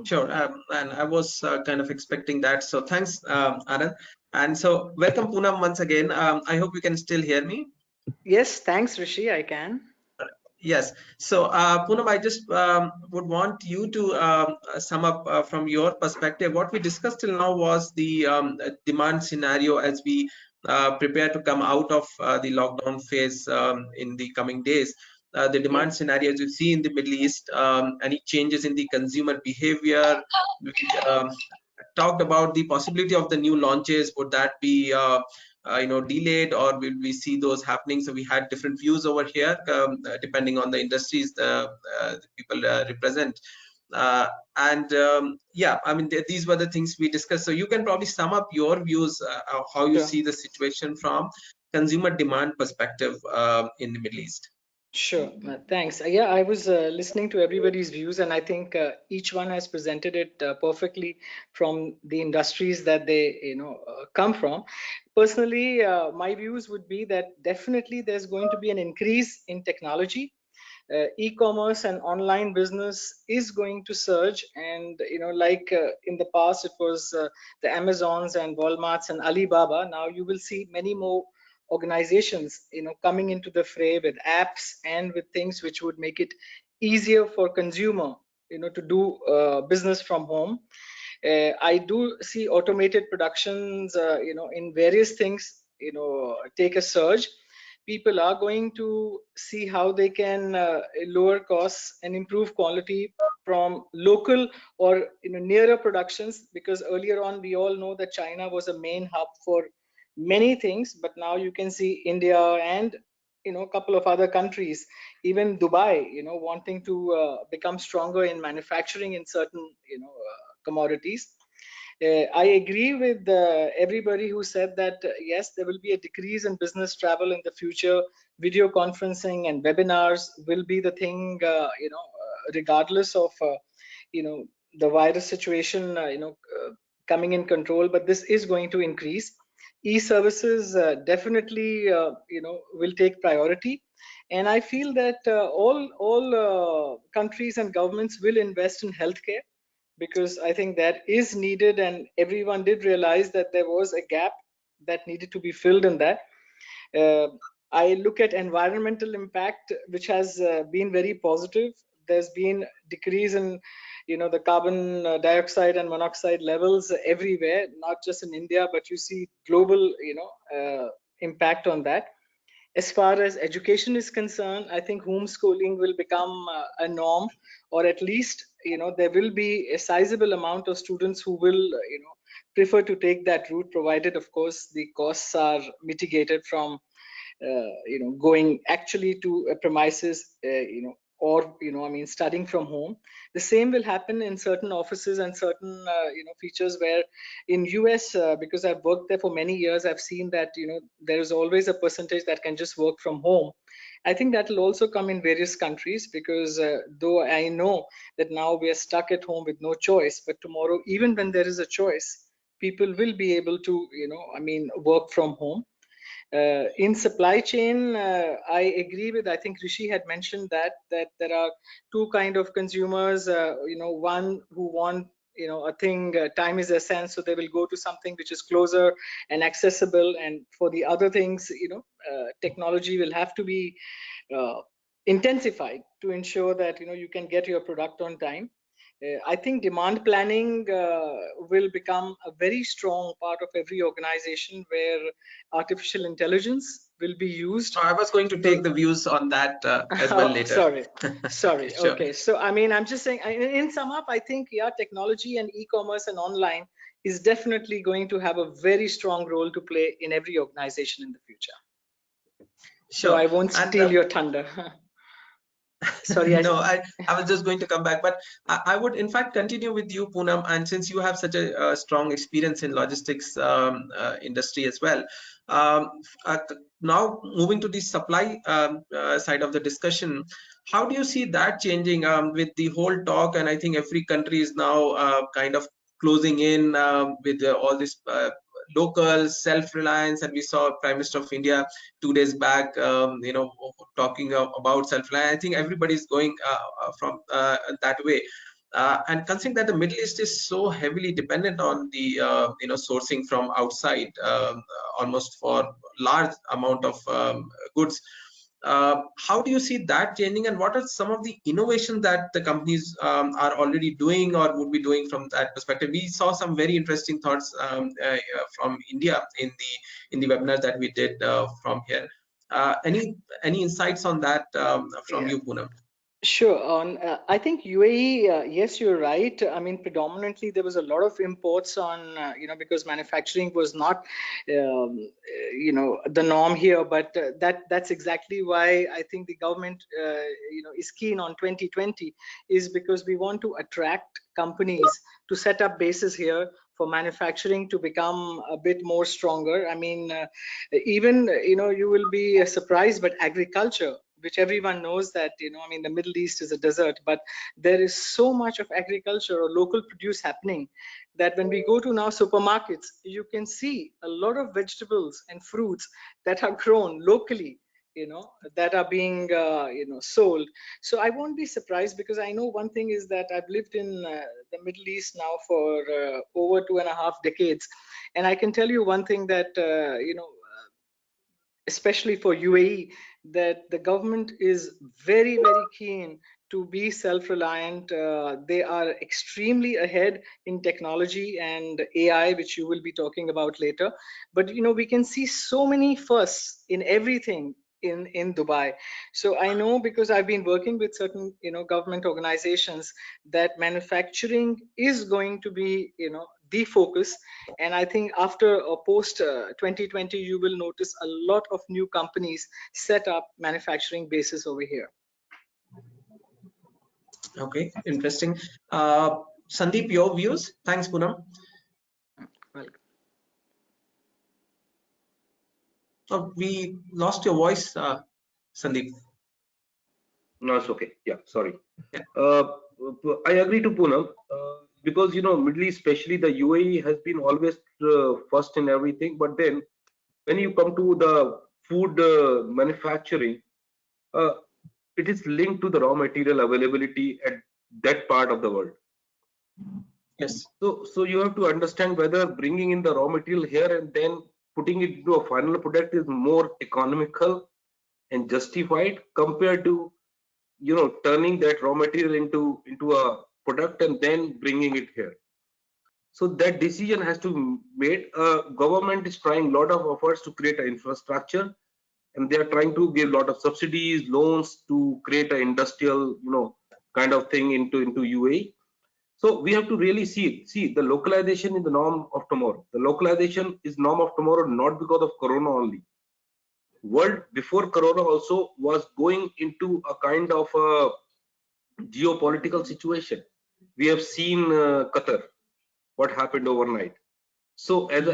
Sure, and I was kind of expecting that. So thanks, Anand. And so welcome, Poonam, once again. I hope you can still hear me. Yes, thanks Rishi, I can. Yes. So, Poonam, I just would want you to sum up from your perspective. What we discussed till now was the demand scenario as we prepare to come out of the lockdown phase in the coming days. The demand scenario as you see in the Middle East, any changes in the consumer behavior. We talked about the possibility of the new launches. Would that be delayed, or will we see those happening? So we had different views over here, depending on the industries the people represent. And yeah, I mean, these were the things we discussed. So you can probably sum up your views, how you Sure. see the situation from consumer demand perspective in the Middle East. Sure. Thanks. Yeah, I was listening to everybody's views, and I think each one has presented it perfectly from the industries that they, come from. Personally, my views would be that definitely there's going to be an increase in technology. E-commerce and online business is going to surge, and like in the past, it was the Amazons and Walmarts and Alibaba. Now you will see many more organizations coming into the fray with apps and with things which would make it easier for consumer to do business from home. I do see automated productions in various things take a surge. People are going to see how they can lower costs and improve quality from local or nearer productions, because earlier on we all know that China was a main hub for many things, but now you can see India and a couple of other countries, even Dubai, wanting to become stronger in manufacturing in certain commodities. I agree with everybody who said that yes, there will be a decrease in business travel in the future. Video conferencing and webinars will be the thing, regardless of the virus situation, coming in control. But this is going to increase. E-services definitely, will take priority, and I feel that all countries and governments will invest in healthcare, because I think that is needed, and everyone did realize that there was a gap that needed to be filled in that. I look at environmental impact, which has been very positive. There's been decrease in the carbon dioxide and monoxide levels everywhere, not just in India, but you see global impact on that. As far as education is concerned, I think homeschooling will become a norm, or at least there will be a sizable amount of students who will prefer to take that route, provided of course the costs are mitigated from going actually to a premises, or I mean studying from home. The same will happen in certain offices and certain features where in US, because I've worked there for many years, I've seen that there is always a percentage that can just work from home. I think that will also come in various countries, because though I know that now we are stuck at home with no choice, but tomorrow, even when there is a choice, people will be able to work from home. In supply chain, I agree with, I think Rishi had mentioned that there are two kind of consumers. One who want a thing, time is essence, so they will go to something which is closer and accessible. And for the other things, technology will have to be intensified to ensure that you can get your product on time. I think demand planning will become a very strong part of every organization, where artificial intelligence will be used. So I was going to take the views on that as well later. Sorry. Sure. Okay, so I mean, I'm just saying, in sum up, I think technology and e-commerce and online is definitely going to have a very strong role to play in every organization in the future. Sure. So I won't steal your thunder. Sorry. No, I was just going to come back, but I would in fact continue with you, Poonam, and since you have such a strong experience in logistics industry as well. Now moving to the supply side of the discussion, how do you see that changing with the whole talk? And I think every country is now kind of closing in with all this local self-reliance, and we saw Prime Minister of India 2 days back talking about self-reliance. I think everybody's going from that way, and considering that the Middle East is so heavily dependent on the sourcing from outside, almost for large amount of goods. How do you see that changing, and what are some of the innovations that the companies are already doing or would be doing from that perspective? We saw some very interesting thoughts from India in the webinar that we did from here. Any insights on that from you, Poonam? Sure. On, I think UAE, yes, you're right. I mean, predominantly there was a lot of imports on, because manufacturing was not, the norm here. But that's exactly why I think the government, is keen on 2020, is because we want to attract companies to set up bases here for manufacturing to become a bit more stronger. I mean, even, you will be surprised, but agriculture, which everyone knows that, I mean, the Middle East is a desert, but there is so much of agriculture or local produce happening that when we go to now supermarkets, you can see a lot of vegetables and fruits that are grown locally, that are being, sold. So I won't be surprised, because I know one thing is that I've lived in the Middle East now for over 2.5 decades. And I can tell you one thing that, especially for UAE, that the government is very, very keen to be self-reliant. They are extremely ahead in technology and AI, which you will be talking about later. But we can see so many firsts in everything in Dubai. So I know, because I've been working with certain government organizations, that manufacturing is going to be the focus. And I think after a post 2020, you will notice a lot of new companies set up manufacturing bases over here. Okay, interesting. Sandeep, your views? Thanks, Poonam. Welcome. Oh, we lost your voice, Sandeep. No, it's okay. Yeah, sorry. Yeah. I agree to Poonam, because Middle East, especially the UAE, has been always first in everything. But then, when you come to the food manufacturing, uh, it is linked to the raw material availability at that part of the world. Yes. So you have to understand whether bringing in the raw material here and then putting it into a final product is more economical and justified, compared to turning that raw material into a product and then bringing it here. So that decision has to be made. Government is trying a lot of efforts to create an infrastructure, and they are trying to give a lot of subsidies, loans to create an industrial kind of thing into UAE. So we have to really see the localization in the norm of tomorrow. The localization is norm of tomorrow, not because of Corona only. World before Corona also was going into a kind of a geopolitical situation. We have seen Qatar, what happened overnight. So as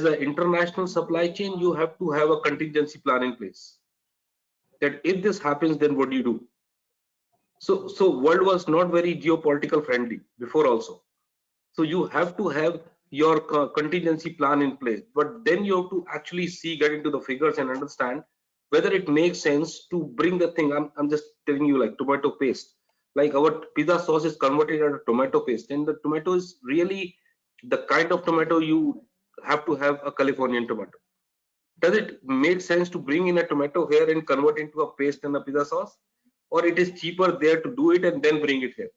an international supply chain, you have to have a contingency plan in place. That if this happens, then what do you do? So world was not very geopolitical friendly before also. So you have to have your contingency plan in place, but then you have to actually get into the figures and understand whether it makes sense to bring the thing. I'm just telling you, like tomato paste, like our pizza sauce is converted into tomato paste, and the tomato is really the kind of tomato you have to have a Californian tomato. Does it make sense to bring in a tomato here and convert into a paste and a pizza sauce, or it is cheaper there to do it and then bring it here?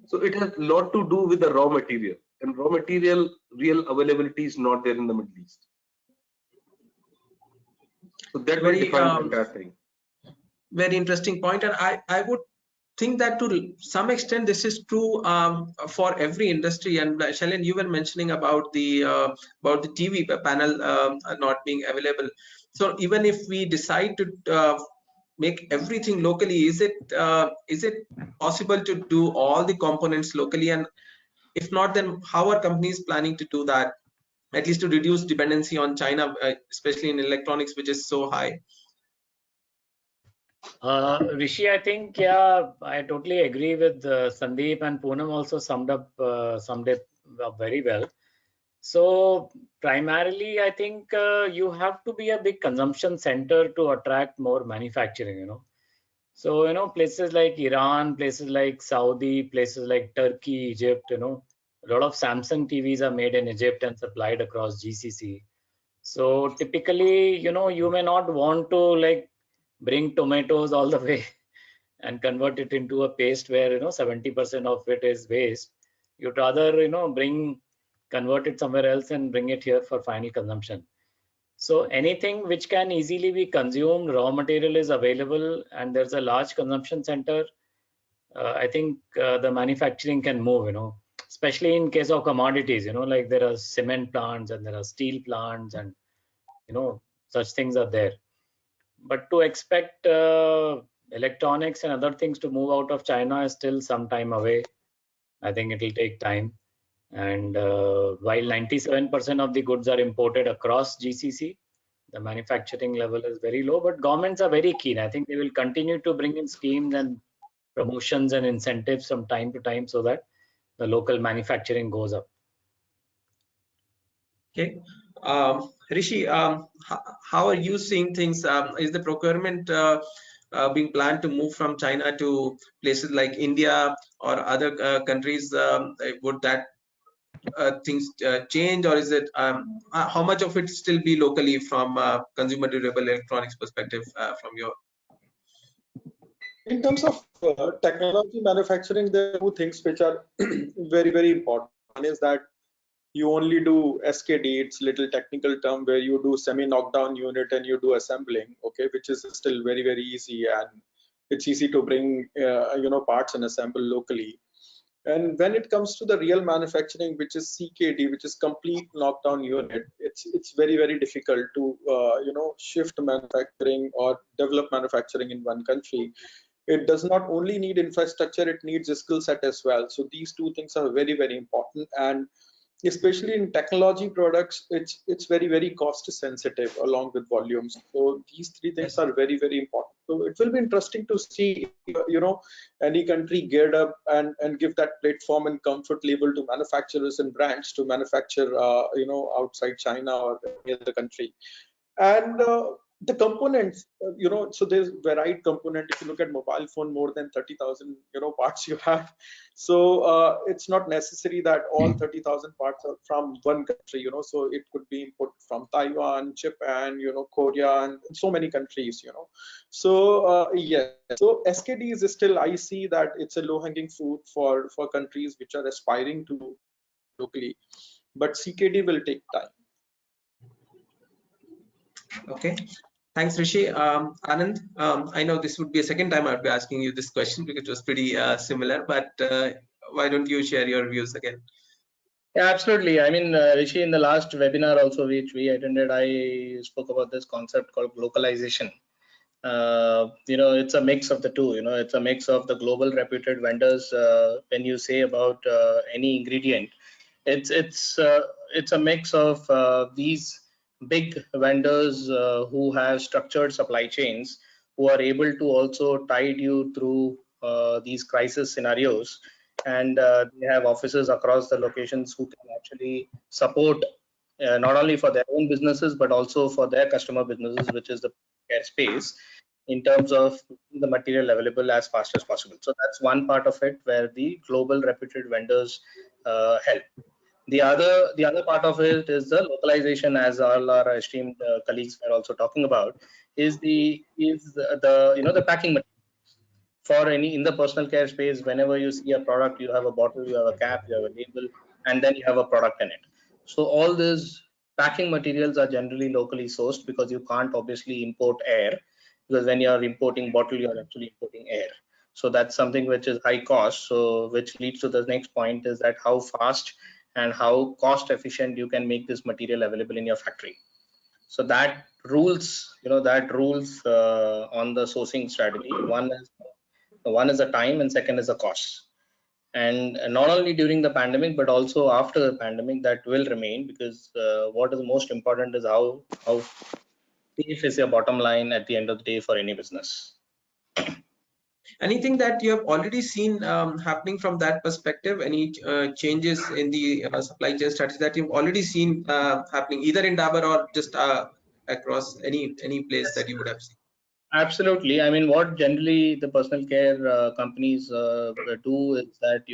So it has a lot to do with the raw material, and raw material real availability is not there in the Middle East. So that will define the entire thing. Very interesting point, and I would think that to some extent this is true for every industry. And Shailen, you were mentioning about the TV panel not being available. So even if we decide to make everything locally, is it possible to do all the components locally? And if not, then how are companies planning to do that, at least to reduce dependency on China, especially in electronics, which is so high? Rishi, I think, yeah, I totally agree with Sandeep, and Poonam also summed it up very well. So primarily, I think you have to be a big consumption center to attract more manufacturing, So, places like Iran, places like Saudi, places like Turkey, Egypt, a lot of Samsung TVs are made in Egypt and supplied across GCC. So typically, you may not want to bring tomatoes all the way and convert it into a paste where 70% of it is waste. You'd rather convert it somewhere else and bring it here for final consumption. So anything which can easily be consumed, raw material is available, and there's a large consumption center. I think the manufacturing can move, especially in case of commodities, like there are cement plants and there are steel plants and, such things are there. But to expect electronics and other things to move out of China is still some time away. I think it will take time. And while 97% of the goods are imported across GCC, the manufacturing level is very low, but governments are very keen. I think they will continue to bring in schemes and promotions and incentives from time to time so that the local manufacturing goes up. Okay. Rishi, how are you seeing things? Is the procurement being planned to move from China to places like India or other countries? Would that things change, or is it how much of it still be locally from consumer durable electronics perspective from your? In terms of technology manufacturing, there are two things which are very, very important. One is that you only do SKD, it's little technical term where you do semi-knockdown unit and you do assembling, okay, which is still very, very easy, and it's easy to bring parts and assemble locally. And when it comes to the real manufacturing, which is CKD, which is complete knockdown unit, it's very, very difficult to shift manufacturing or develop manufacturing in one country. It does not only need infrastructure, it needs a skill set as well. So these two things are very, very important, and especially in technology products, it's very, very cost sensitive along with volumes. So these three things are very, very important. So it will be interesting to see any country geared up and give that platform and comfort level to manufacturers and brands to manufacture outside China or any other country. And the components, so there's varied component. If you look at mobile phone, more than 30,000 parts you have. So it's not necessary that all 30,000 parts are from one country. So it could be imported from Taiwan, Japan, Korea, and so many countries. So yes, so SKD is still, I see that it's a low-hanging fruit for countries which are aspiring to locally, but CKD will take time. Okay, thanks, Rishi. Anand, I know this would be a second time I'd be asking you this question because it was pretty similar, but why don't you share your views again? Yeah, absolutely. I mean, Rishi, in the last webinar also which we attended, I spoke about this concept called localization. It's a mix of the two. It's a mix of the global reputed vendors. When you say about any ingredient, it's a mix of these big vendors who have structured supply chains, who are able to also tide you through these crisis scenarios, and they have offices across the locations who can actually support not only for their own businesses but also for their customer businesses, which is the care space, in terms of the material available as fast as possible. So that's one part of it where the global reputed vendors help. The other part of it is the localization, as all our esteemed colleagues were also talking about, is the packing material. For any in the personal care space, whenever you see a product, you have a bottle, you have a cap, you have a label, and then you have a product in it. So all these packing materials are generally locally sourced because you can't obviously import air, because when you are importing bottle, you are actually importing air. So that's something which is high cost. So which leads to the next point, is that how fast and how cost efficient you can make this material available in your factory. So that rules on the sourcing strategy. One is the time, and second is the cost. And not only during the pandemic but also after the pandemic, that will remain, because what is most important is how safe is your bottom line at the end of the day for any business. Anything that you have already seen happening from that perspective? Any changes in the supply chain strategy that you've already seen happening, either in Dabur or just across any place that you would have seen? Absolutely. I mean, what generally the personal care companies do is that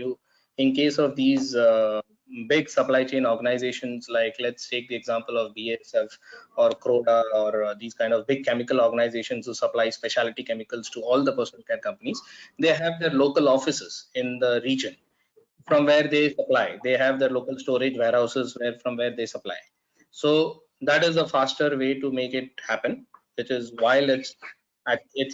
in case of these big supply chain organizations, like let's take the example of BASF or Croda or these kind of big chemical organizations who supply specialty chemicals to all the personal care companies, they have their local offices in the region from where they supply. They have their local storage warehouses from where they supply. So that is a faster way to make it happen, which is while it's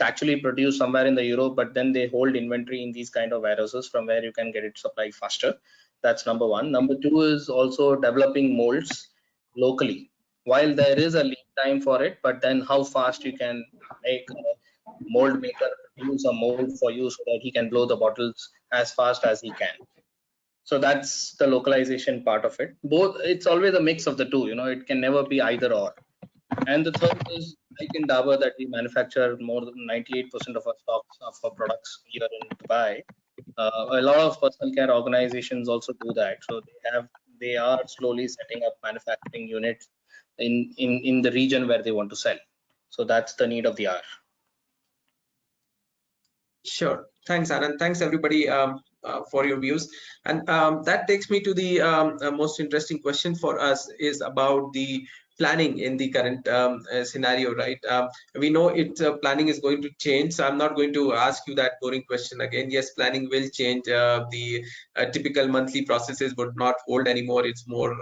actually produced somewhere in the Europe, but then they hold inventory in these kind of warehouses from where you can get it supplied faster. That's number one. Number two is also developing molds locally. While there is a lead time for it, but then how fast you can make a mold maker produce a mold for you so that he can blow the bottles as fast as he can. So that's the localization part of it. Both, it's always a mix of the two, it can never be either or. And the third is, like in Dabur, that we manufacture more than 98% of our stocks of our products here in Dubai. A lot of personal care organizations also do that. So they are slowly setting up manufacturing units in the region where they want to sell. So that's the need of the hour. Sure. Thanks, Anand. Thanks, everybody, for your views. And that takes me to the most interesting question for us is about the planning in the current scenario, right? We know planning is going to change, so I'm not going to ask you that boring question again. Yes, planning will change. The typical monthly processes would not hold anymore. It's more,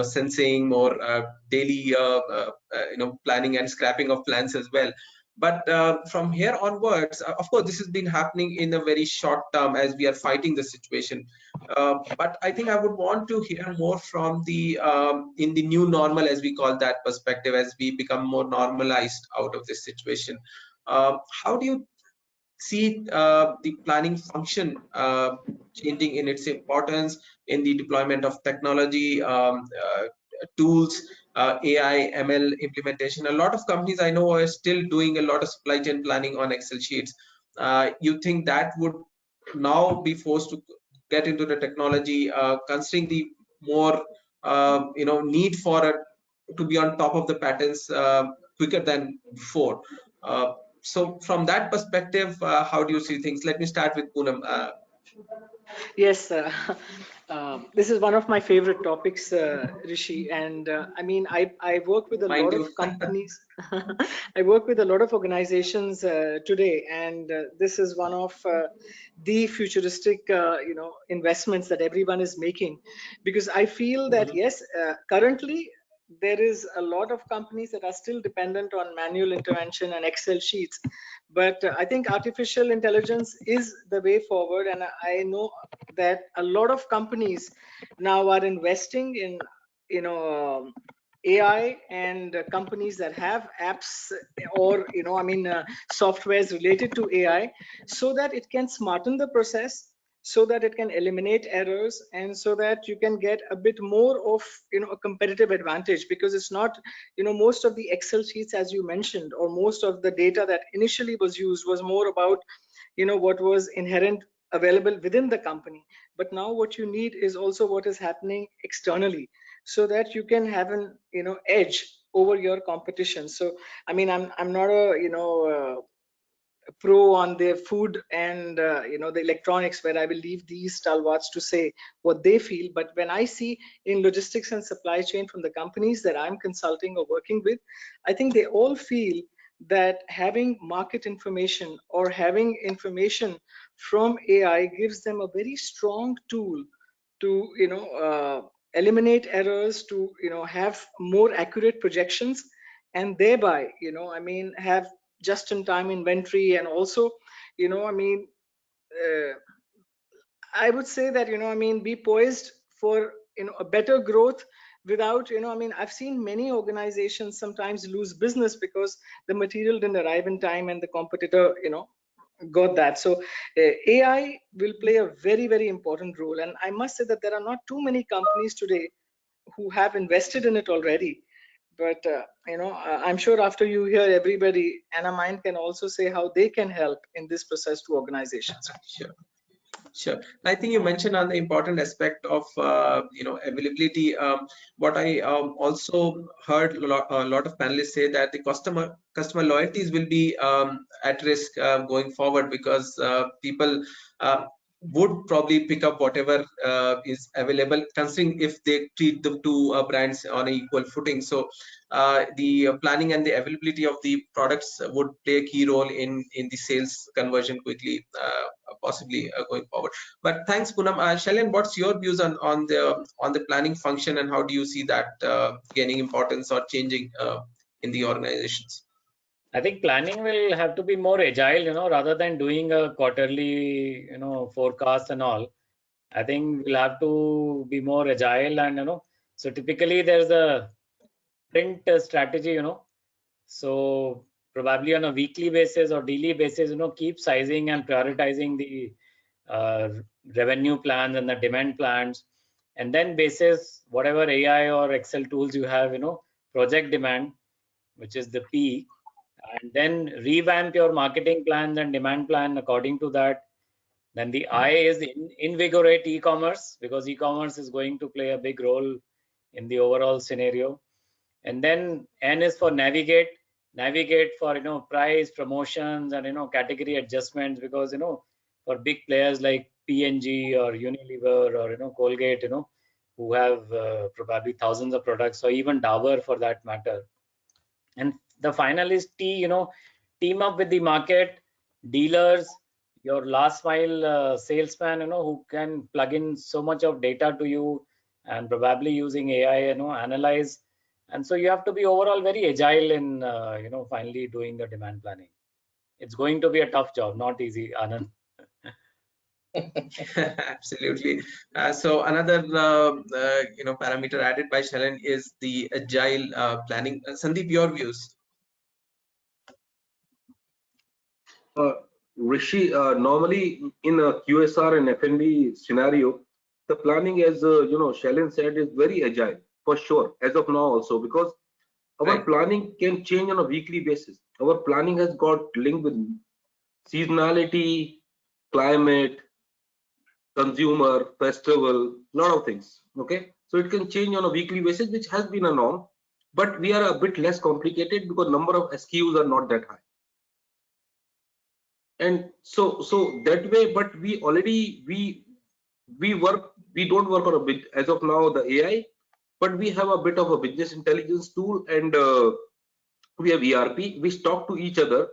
sensing, more daily, planning and scrapping of plans as well. But from here onwards, of course, this has been happening in a very short term as we are fighting the situation. But I think I would want to hear more from the in the new normal, as we call that perspective, as we become more normalized out of this situation. How do you see the planning function changing in its importance in the deployment of technology, tools, AI, ML implementation? A lot of companies I know are still doing a lot of supply chain planning on Excel sheets. You think that would now be forced to get into the technology, considering the more need for to be on top of the patterns quicker than before? So from that perspective, how do you see things? Let me start with Poonam. Yes, this is one of my favorite topics, Rishi. And I mean, I work with a Mind lot you. of companies. I work with a lot of organizations today, and this is one of the futuristic, investments that everyone is making, because I feel that yes, currently there is a lot of companies that are still dependent on manual intervention and Excel sheets. But I think artificial intelligence is the way forward. And I know that a lot of companies now are investing in, AI, and companies that have apps or, softwares related to AI, so that it can smarten the process, so that it can eliminate errors, and so that you can get a bit more of a competitive advantage. Because it's not, most of the Excel sheets, as you mentioned, or most of the data that initially was used was more about what was inherent available within the company. But now what you need is also what is happening externally, so that you can have an edge over your competition. So I mean, I'm not a pro on the food and the electronics, where I will leave these stalwarts to say what they feel. But when I see in logistics and supply chain from the companies that I'm consulting or working with, I think they all feel that having market information or having information from AI gives them a very strong tool to eliminate errors, to have more accurate projections, and thereby have just in time inventory. And also uh, I would say that be poised for a better growth without I've seen many organizations sometimes lose business because the material didn't arrive in time and the competitor got that. So AI will play a very, very important role. And I must say that there are not too many companies today who have invested in it already. But I'm sure after you hear everybody, Anna Mind can also say how they can help in this process to organizations. Sure. Sure. I think you mentioned on the important aspect of availability. What I also heard a lot of panelists say that the customer loyalties will be at risk going forward, because people would probably pick up whatever is available, considering if they treat the two brands on an equal footing. So the planning and the availability of the products would play a key role in the sales conversion quickly, possibly going forward. But thanks, Poonam. Shailen, what's your views on the planning function, and how do you see that gaining importance or changing in the organizations? I think planning will have to be more agile, rather than doing a quarterly, forecast and all. I think we'll have to be more agile, and so typically there's a sprint strategy, so probably on a weekly basis or daily basis, keep sizing and prioritizing the uh, revenue plans and the demand plans, and then basis whatever AI or Excel tools you have, project demand, which is the P, and then revamp your marketing plans and demand plan according to that. Then the I is invigorate e-commerce, because e-commerce is going to play a big role in the overall scenario. And then N is for navigate for price, promotions, and category adjustments, because for big players like P&G or Unilever or Colgate, who have probably thousands of products, or even Dabur for that matter. And the final is T, team up with the market, dealers, your last mile salesman, who can plug in so much of data to you, and probably using AI, analyze. And so you have to be overall very agile in, finally doing the demand planning. It's going to be a tough job, not easy, Anand. Absolutely. So another parameter added by Shailen is the agile planning. Sandeep, your views? Rishi, normally in a QSR and F&B scenario, the planning, as Shailen said, is very agile for sure, as of now also, because our Right. planning can change on a weekly basis. Our planning has got linked with seasonality, climate, consumer, festival, lot of things. Okay, so it can change on a weekly basis, which has been a norm, but we are a bit less complicated because number of SKUs are not that high. And so that way, but we already we don't work on a bit as of now the AI, but we have a bit of a business intelligence tool, and we have ERP which talk to each other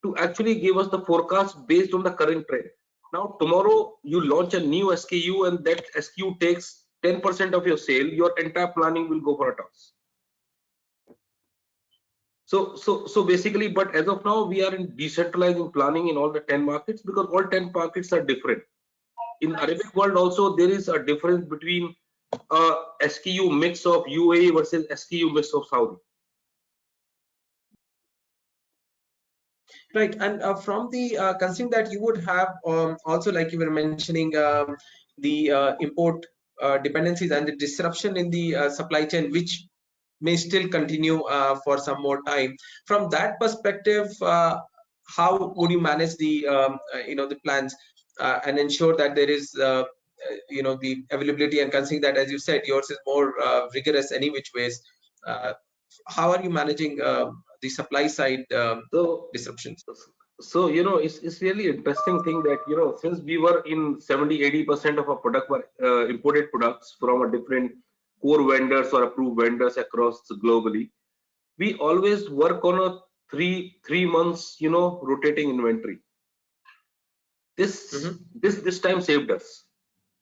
to actually give us the forecast based on the current trend. Now tomorrow you launch a new SKU and that SKU takes 10% of your sale, your entire planning will go for a toss. So basically, but as of now, we are in decentralizing planning in all the 10 markets, because all 10 markets are different. In Arabic world also, there is a difference between SKU mix of UAE versus SKU mix of Saudi. Right. And from the considering that you would have also, like you were mentioning, the import dependencies and the disruption in the supply chain, which may still continue for some more time. From that perspective, how would you manage the the plans and ensure that there is the availability, and considering that, as you said, yours is more rigorous any which ways. How are you managing the supply side disruptions? So it's really interesting thing that since we were in 70-80% of our product were imported products from a different core vendors or approved vendors across globally, we always work on a three months rotating inventory. This time saved us,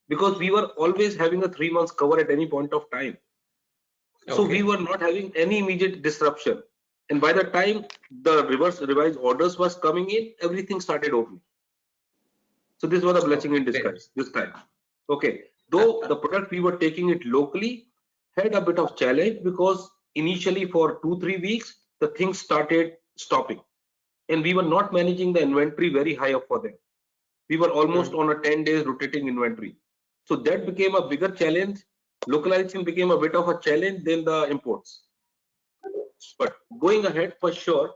because we were always having a 3 months cover at any point of time. So we were not having any immediate disruption, and by the time the revised orders was coming in, everything started opening. So this was a blessing in disguise this time. Okay, though the product we were taking it locally had a bit of challenge, because initially for 2-3 weeks the things started stopping, and we were not managing the inventory very high up for them. We were almost on a 10 days rotating inventory. So that became a bigger challenge. Localization became a bit of a challenge than the imports. But going ahead, for sure,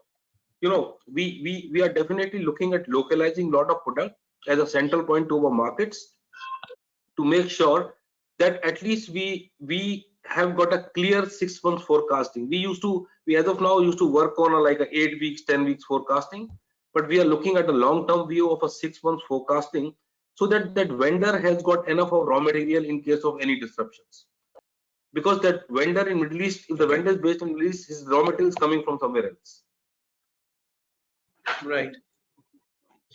we are definitely looking at localizing a lot of product as a central point to our markets, to make sure that at least we have got a clear 6 months forecasting. We as of now used to work on like a 8 weeks, 10 weeks forecasting, but we are looking at a long-term view of a 6 months forecasting, so that that vendor has got enough of raw material in case of any disruptions. Because that vendor in Middle East, if the vendor is based in Middle East, his raw material is coming from somewhere else. Right.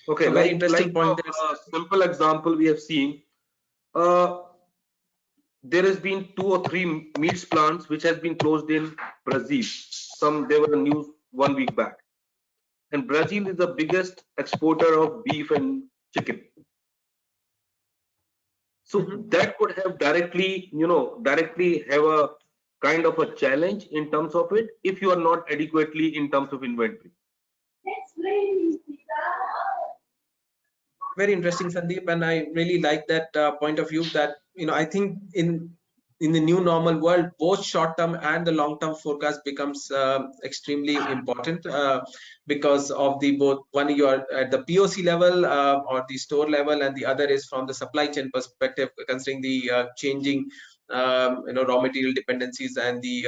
Okay, So very like interesting point there. a simple example we have seen. There has been 2 or 3 meats plants which has been closed in Brazil. There were news 1 week back, and Brazil is the biggest exporter of beef and chicken. So that could have directly, directly have a kind of a challenge in terms of it if you are not adequately in terms of inventory. Very interesting, Sandeep, and I really like that point of view. That I think in the new normal world, both short-term and the long-term forecast becomes extremely important because of the both one you are at the POC level or the store level, and the other is from the supply chain perspective, considering the changing raw material dependencies and the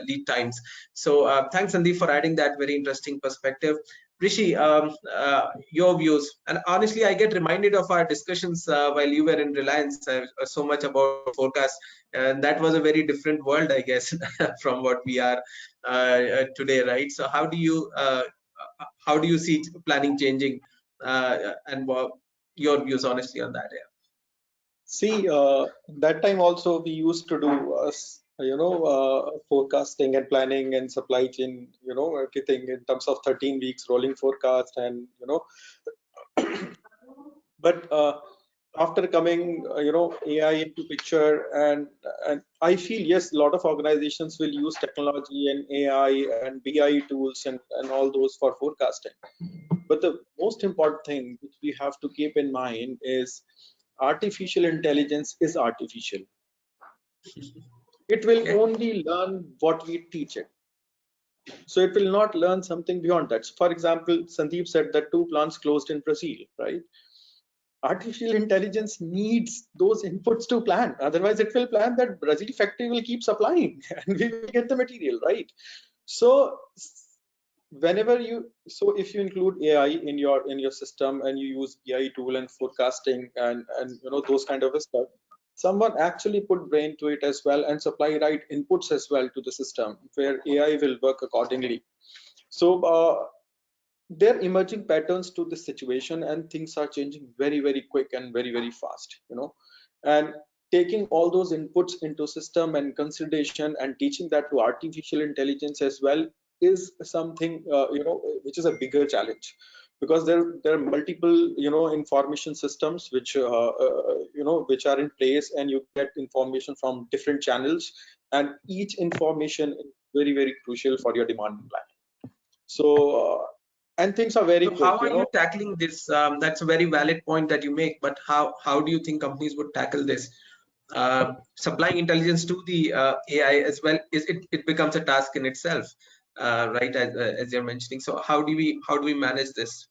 lead times. So thanks, Sandeep, for adding that very interesting perspective. Rishi, your views. And honestly, I get reminded of our discussions while you were in Reliance so much about forecast. And that was a very different world, I guess, from what we are today, right? So how do you see planning changing and your views, honestly, on that? Yeah. See, that time also we used to do, forecasting and planning and supply chain, everything in terms of 13 weeks rolling forecast and, but after coming, AI into picture and I feel, yes, a lot of organizations will use technology and AI and BI tools and all those for forecasting. But the most important thing which we have to keep in mind is artificial intelligence is artificial. It will only learn what we teach it. So it will not learn something beyond that. So for example, Sandeep said that 2 plants closed in Brazil, right? Artificial intelligence needs those inputs to plan. Otherwise, it will plan that Brazil factory will keep supplying and we will get the material, right? So if you include AI in your system and you use BI tool and forecasting and those kind of stuff, someone actually put brain to it as well and supply right inputs as well to the system where AI will work accordingly. So there are emerging patterns to this situation and things are changing very, very quick and very, very fast, and taking all those inputs into system and consideration and teaching that to artificial intelligence as well is something which is a bigger challenge, because there are multiple information systems which which are in place, and you get information from different channels, and each information is very, very crucial for your demand plan. So and things are very So quick, how are you tackling this? That's a very valid point that you make, but how do you think companies would tackle this? Supplying intelligence to the AI as well, it becomes a task in itself, right? As you're mentioning. So how do we manage this?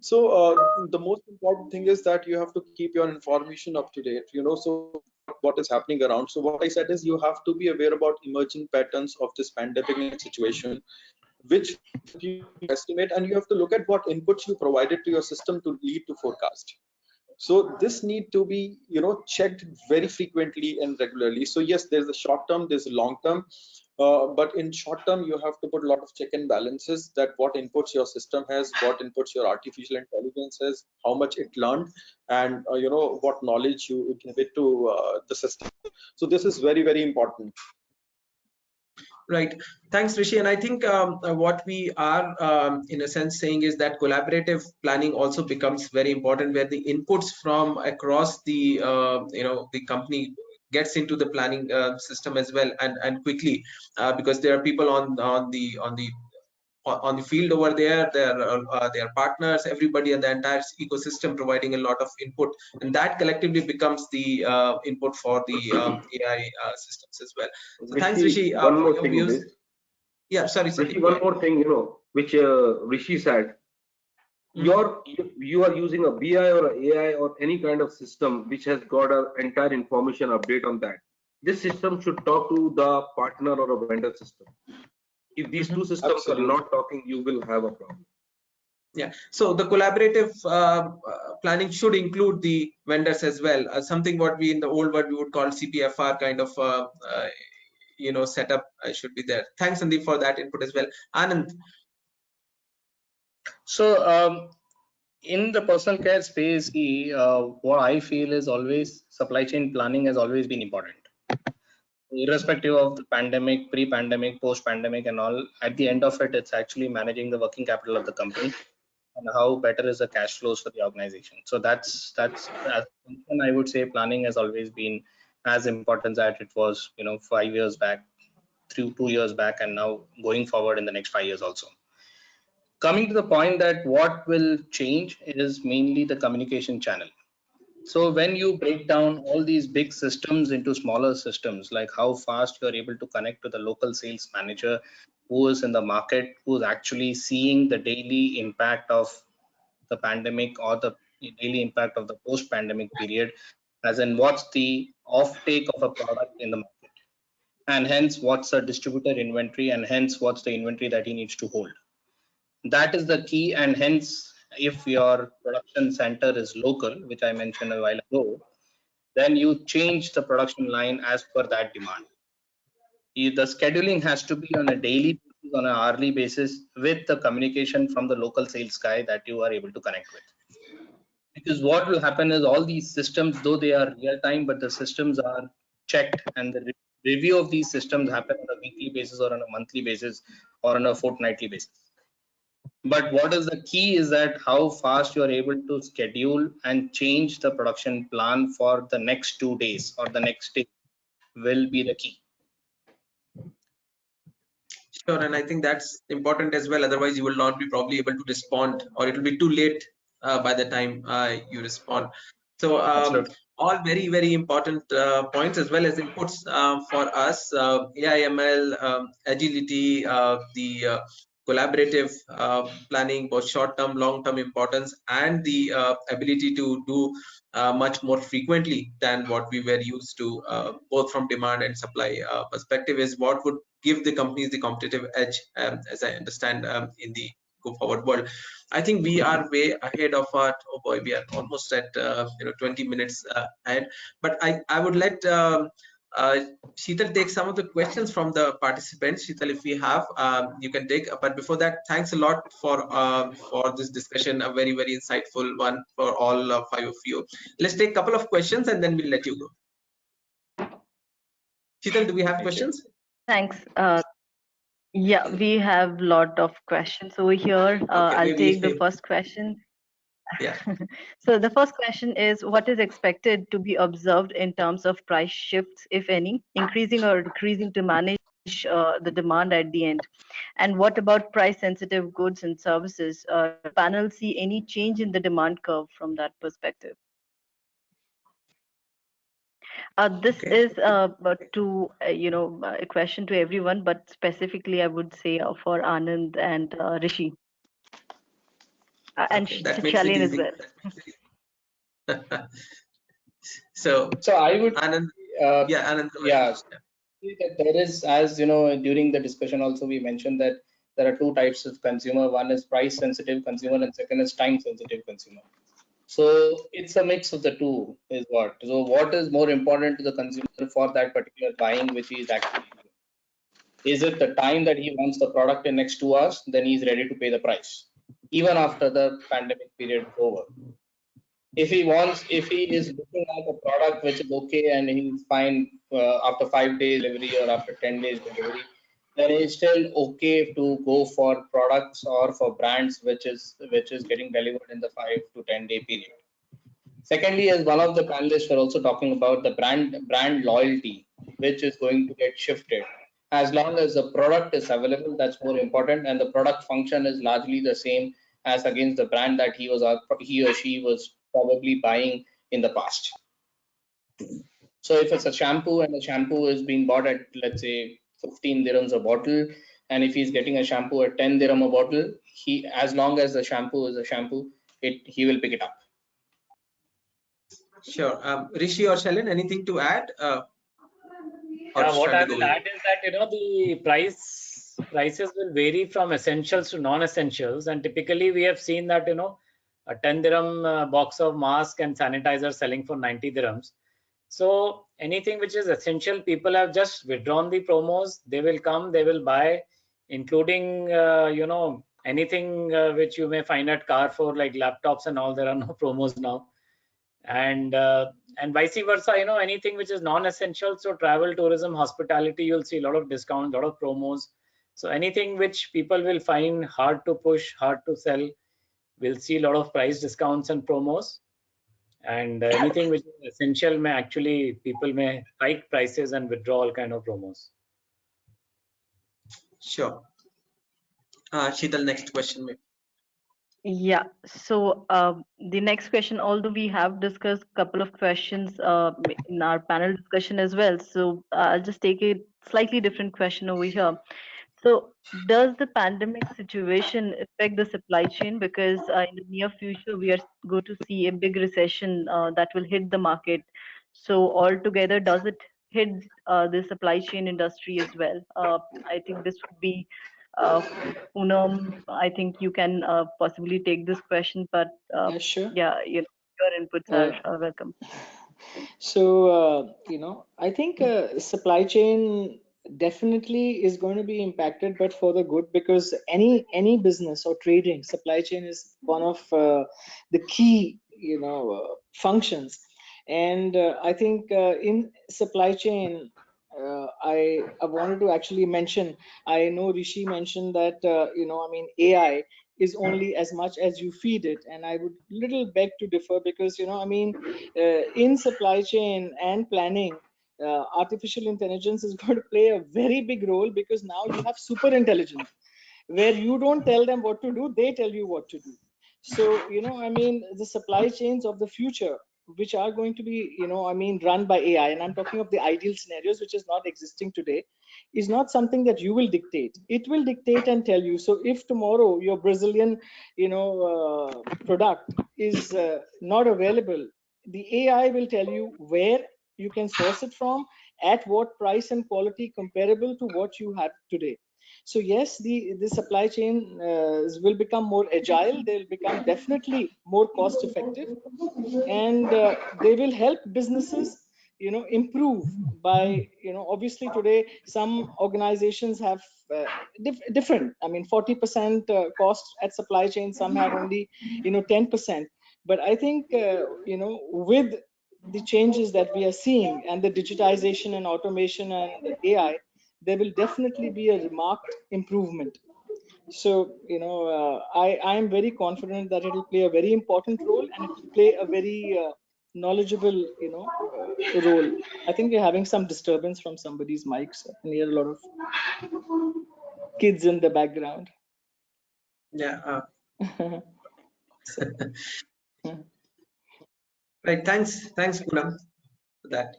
So the most important thing is that you have to keep your information up to date, so what is happening around. So what I said is you have to be aware about emerging patterns of this pandemic situation, which you estimate, and you have to look at what inputs you provided to your system to lead to forecast. So this need to be checked very frequently and regularly. So yes, there's a short term, there's a long term, but in short term you have to put a lot of check and balances, that what inputs your system has, what inputs your artificial intelligence has, how much it learned, and what knowledge you give it to the system. So this is very, very important. Right. Thanks, Rishi. And I think what we are, in a sense, saying is that collaborative planning also becomes very important, where the inputs from across the, the company gets into the planning system as well, and quickly, because there are people on the field over there. There are partners, everybody, and the entire ecosystem providing a lot of input, and that collectively becomes the input for the AI systems as well. So thanks, Rishi, One for more your thing in views. this. Yeah, sorry, Rishi, Sandeep, go one ahead. more thing, which Rishi said. You are using a BI or a AI or any kind of system which has got an entire information update on that. This system should talk to the partner or a vendor system. If these two systems are Absolutely. not talking, you will have a problem. Yeah, so the collaborative planning should include the vendors as well. Something what we in the old world we would call CPFR kind of setup should be there. Thanks, Sandeep, for that input as well. Anand. So in the personal care space, what I feel is always supply chain planning has always been important. Irrespective of the pandemic, pre-pandemic, post-pandemic, and all, at the end of it, it's actually managing the working capital of the company and how better is the cash flows for the organization. So that's and I would say planning has always been as important as it was 5 years back, 2 years back, and now going forward in the next 5 years also. Coming to the point that what will change is mainly the communication channel. So when you break down all these big systems into smaller systems, like how fast you're able to connect to the local sales manager who is in the market, who's actually seeing the daily impact of the pandemic or the daily impact of the post-pandemic period, as in what's the offtake of a product in the market, and hence what's a distributor inventory, and hence what's the inventory that he needs to hold. That is the key, and hence if your production center is local, which I mentioned a while ago, then you change the production line as per that demand. The scheduling has to be on a daily basis, on an hourly basis, with the communication from the local sales guy that you are able to connect with. Because what will happen is all these systems, though they are real time, but the systems are checked, and the review of these systems happen on a weekly basis or on a monthly basis or on a fortnightly basis. But what is the key is that how fast you are able to schedule and change the production plan for the next 2 days or the next day will be the key. Sure, and I think that's important as well. Otherwise, you will not be probably able to respond, or it will be too late by the time you respond. So, all very, very important points as well as inputs for us. AIML, agility, the collaborative planning, both short-term, long-term importance, and the ability to do much more frequently than what we were used to, both from demand and supply perspective, is what would give the companies the competitive edge, as I understand, in the go forward world. I think we are way ahead of our, oh boy, we are almost at 20 minutes ahead. But I would let Sheetal take some of the questions from the participants. Sheetal, if we have, you can take. But before that, thanks a lot for this discussion, a very, very insightful one for all 5 of you. Let's take a couple of questions and then we'll let you go. Sheetal, do we have questions? Thanks. Yeah, we have a lot of questions over here. I'll take the first question. Yeah. So the first question is, what is expected to be observed in terms of price shifts, if any, increasing or decreasing to manage the demand at the end? And what about price sensitive goods and services? Panel see any change in the demand curve from that perspective? This is a question to everyone, but specifically I would say for Anand and Rishi. And Shalin as well. So I would Anand, Anand, that there is, as during the discussion also we mentioned that there are 2 types of consumer. One is price sensitive consumer and second is time sensitive consumer. So it's a mix of the two is what. So what is more important to the consumer for that particular buying which he is actually doing? Is it the time that he wants the product in next 2 hours? Then he's ready to pay the price, even after the pandemic period is over. If he is looking at a product which is okay and he's fine after 5 days delivery or after 10 days delivery, then it's still okay to go for products or for brands which is getting delivered in the 5 to 10 day period. Secondly, as one of the panelists were also talking about the brand loyalty, which is going to get shifted. As long as the product is available, that's more important, and the product function is largely the same as against the brand that he or she was probably buying in the past. So if it's a shampoo and the shampoo is being bought at, let's say, 15 dirhams a bottle, and if he's getting a shampoo at 10 dirham a bottle, as long as the shampoo is a shampoo, he will pick it up. Sure. Rishi or Shalin, anything to add? What I will add is that the price prices will vary from essentials to non-essentials, and typically we have seen that a 10 dirham box of mask and sanitizer selling for 90 dirhams. So anything which is essential, people have just withdrawn the promos. They will come, they will buy, including anything which you may find at Carrefour, like laptops and all. There are no promos now, and vice versa. Anything which is non-essential, so travel, tourism, hospitality, you'll see a lot of discounts, a lot of promos. So anything which people will find hard to push, hard to sell, will see a lot of price discounts and promos. And anything which is essential may actually, people may hike prices and withdraw all kind of promos. Sure. Sheetal, next question, maybe. Yeah, so the next question, although we have discussed a couple of questions in our panel discussion as well, so I'll just take a slightly different question over here. So, does the pandemic situation affect the supply chain? Because in the near future, we are going to see a big recession that will hit the market. So, altogether, does it hit the supply chain industry as well? I think this would be uh, Poonam. I think you can possibly take this question, but Sure. yeah, your inputs are welcome. So, I think supply chain definitely is going to be impacted, but for the good, because any business or trading, supply chain is one of the key, functions. And I think in supply chain, I wanted to actually mention. I know Rishi mentioned that AI is only as much as you feed it, and I would little beg to differ, because in supply chain and planning, artificial intelligence is going to play a very big role, because now you have super intelligence where you don't tell them what to do, they tell you what to do. So, the supply chains of the future, which are going to be, run by AI, and I'm talking of the ideal scenarios, which is not existing today, is not something that you will dictate. It will dictate and tell you. So if tomorrow your Brazilian, product is not available, the AI will tell you where you can source it from, at what price and quality comparable to what you have today. So yes, the supply chain will become more agile. They'll become definitely more cost effective, and they will help businesses improve by obviously today some organizations have different, 40% cost at supply chain, some have only 10%. But I think with the changes that we are seeing, and the digitization and automation and AI, there will definitely be a remarked improvement. So I am very confident that it will play a very important role, and it will play a very knowledgeable role. I think we're having some disturbance from somebody's mics. I can hear a lot of kids in the background. Yeah. Right. Thanks, Poonam, for that.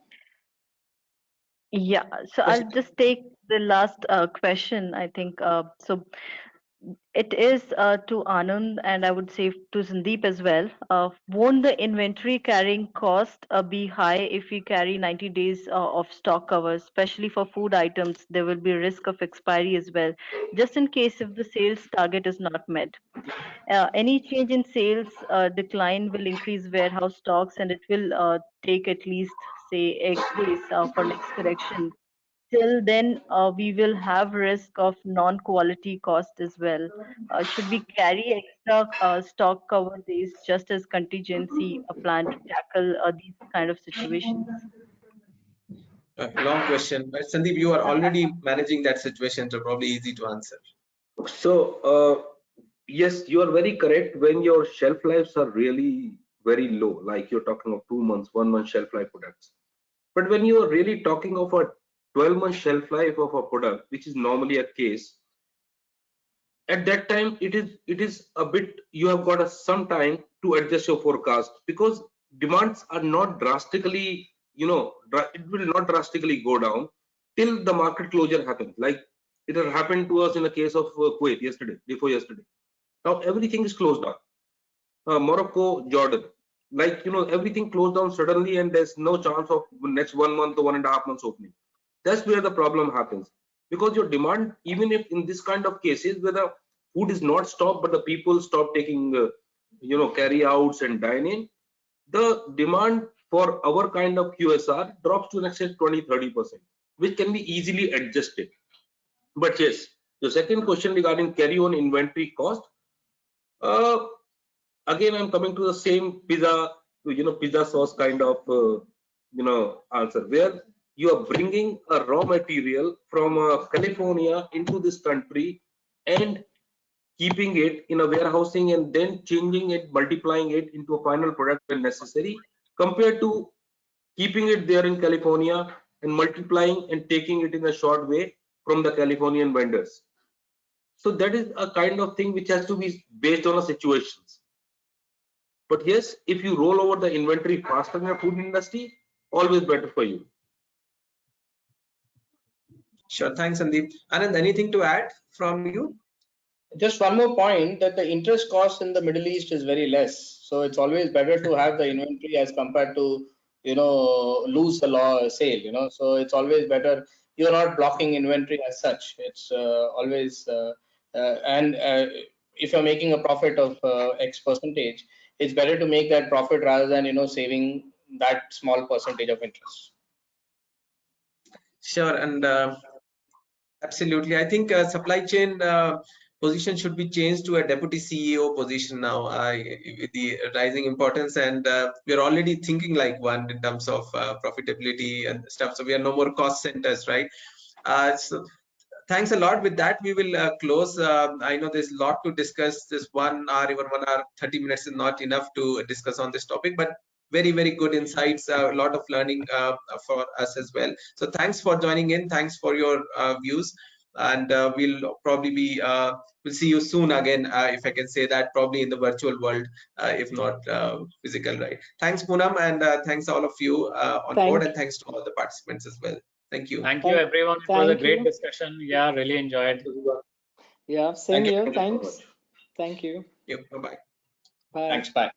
Yeah, so I'll just take the last question. I think so. It is to Anand, and I would say to Sandeep as well. Won't the inventory carrying cost be high if we carry 90 days of stock cover, especially for food items? There will be risk of expiry as well, just in case if the sales target is not met. Any change in sales decline will increase warehouse stocks, and it will take at least say X days for next correction. Till then, we will have risk of non-quality cost as well. Should we carry extra stock cover days just as contingency plan to tackle these kind of situations? Long question, but Sandeep, you are already managing that situation, so probably easy to answer. So, yes, you are very correct. When your shelf lives are really very low, like you're talking of 2 months, 1 month shelf life products. But when you are really talking of a 12-month shelf life of a product, which is normally a case, at that time it is a bit, you have got some time to adjust your forecast, because demands are not drastically, it will not drastically go down till the market closure happens. Like it has happened to us in the case of Kuwait yesterday, before yesterday. Now everything is closed down. Morocco, Jordan, like everything closed down suddenly, and there's no chance of next 1 month or 1.5 months opening. That's where the problem happens. because your demand, even if in this kind of cases where the food is not stopped, but the people stop taking, carry outs and dining, the demand for our kind of QSR drops to an extent 20-30%, which can be easily adjusted. But yes, the second question regarding carry on inventory cost, again, I'm coming to the same pizza sauce kind of, answer, where you are bringing a raw material from California into this country and keeping it in a warehousing and then changing it, multiplying it into a final product when necessary, compared to keeping it there in California and multiplying and taking it in a short way from the Californian vendors. So that is a kind of thing which has to be based on the situations. But yes, if you roll over the inventory faster in the food industry, always better for you. Sure. Thanks, Sandeep. Anand, anything to add from you? Just one more point, that the interest cost in the Middle East is very less. So it's always better to have the inventory as compared to, lose the sale, So it's always better. You're not blocking inventory as such. It's always, and if you're making a profit of X percentage, it's better to make that profit rather than, saving that small percentage of interest. Sure. And absolutely. I think supply chain position should be changed to a deputy CEO position now, with the rising importance. And we're already thinking like one in terms of profitability and stuff. So we are no more cost centers, right? So thanks a lot. With that, we will close. I know there's a lot to discuss. This 1 hour, even 1 hour, 30 minutes is not enough to discuss on this topic, but very, very good insights, a lot of learning for us as well. So thanks for joining in. Thanks for your views. And we'll probably be, we'll see you soon again, if I can say that, probably in the virtual world, if not physical, right? Thanks, Poonam, and thanks all of you on board, and thanks to all the participants as well. Thank you. Thank you, everyone. It was a great discussion. Yeah, really enjoyed. Yeah, same here. Thank you so much. Thank you. Yep. Bye-bye. Bye. Thanks. Bye.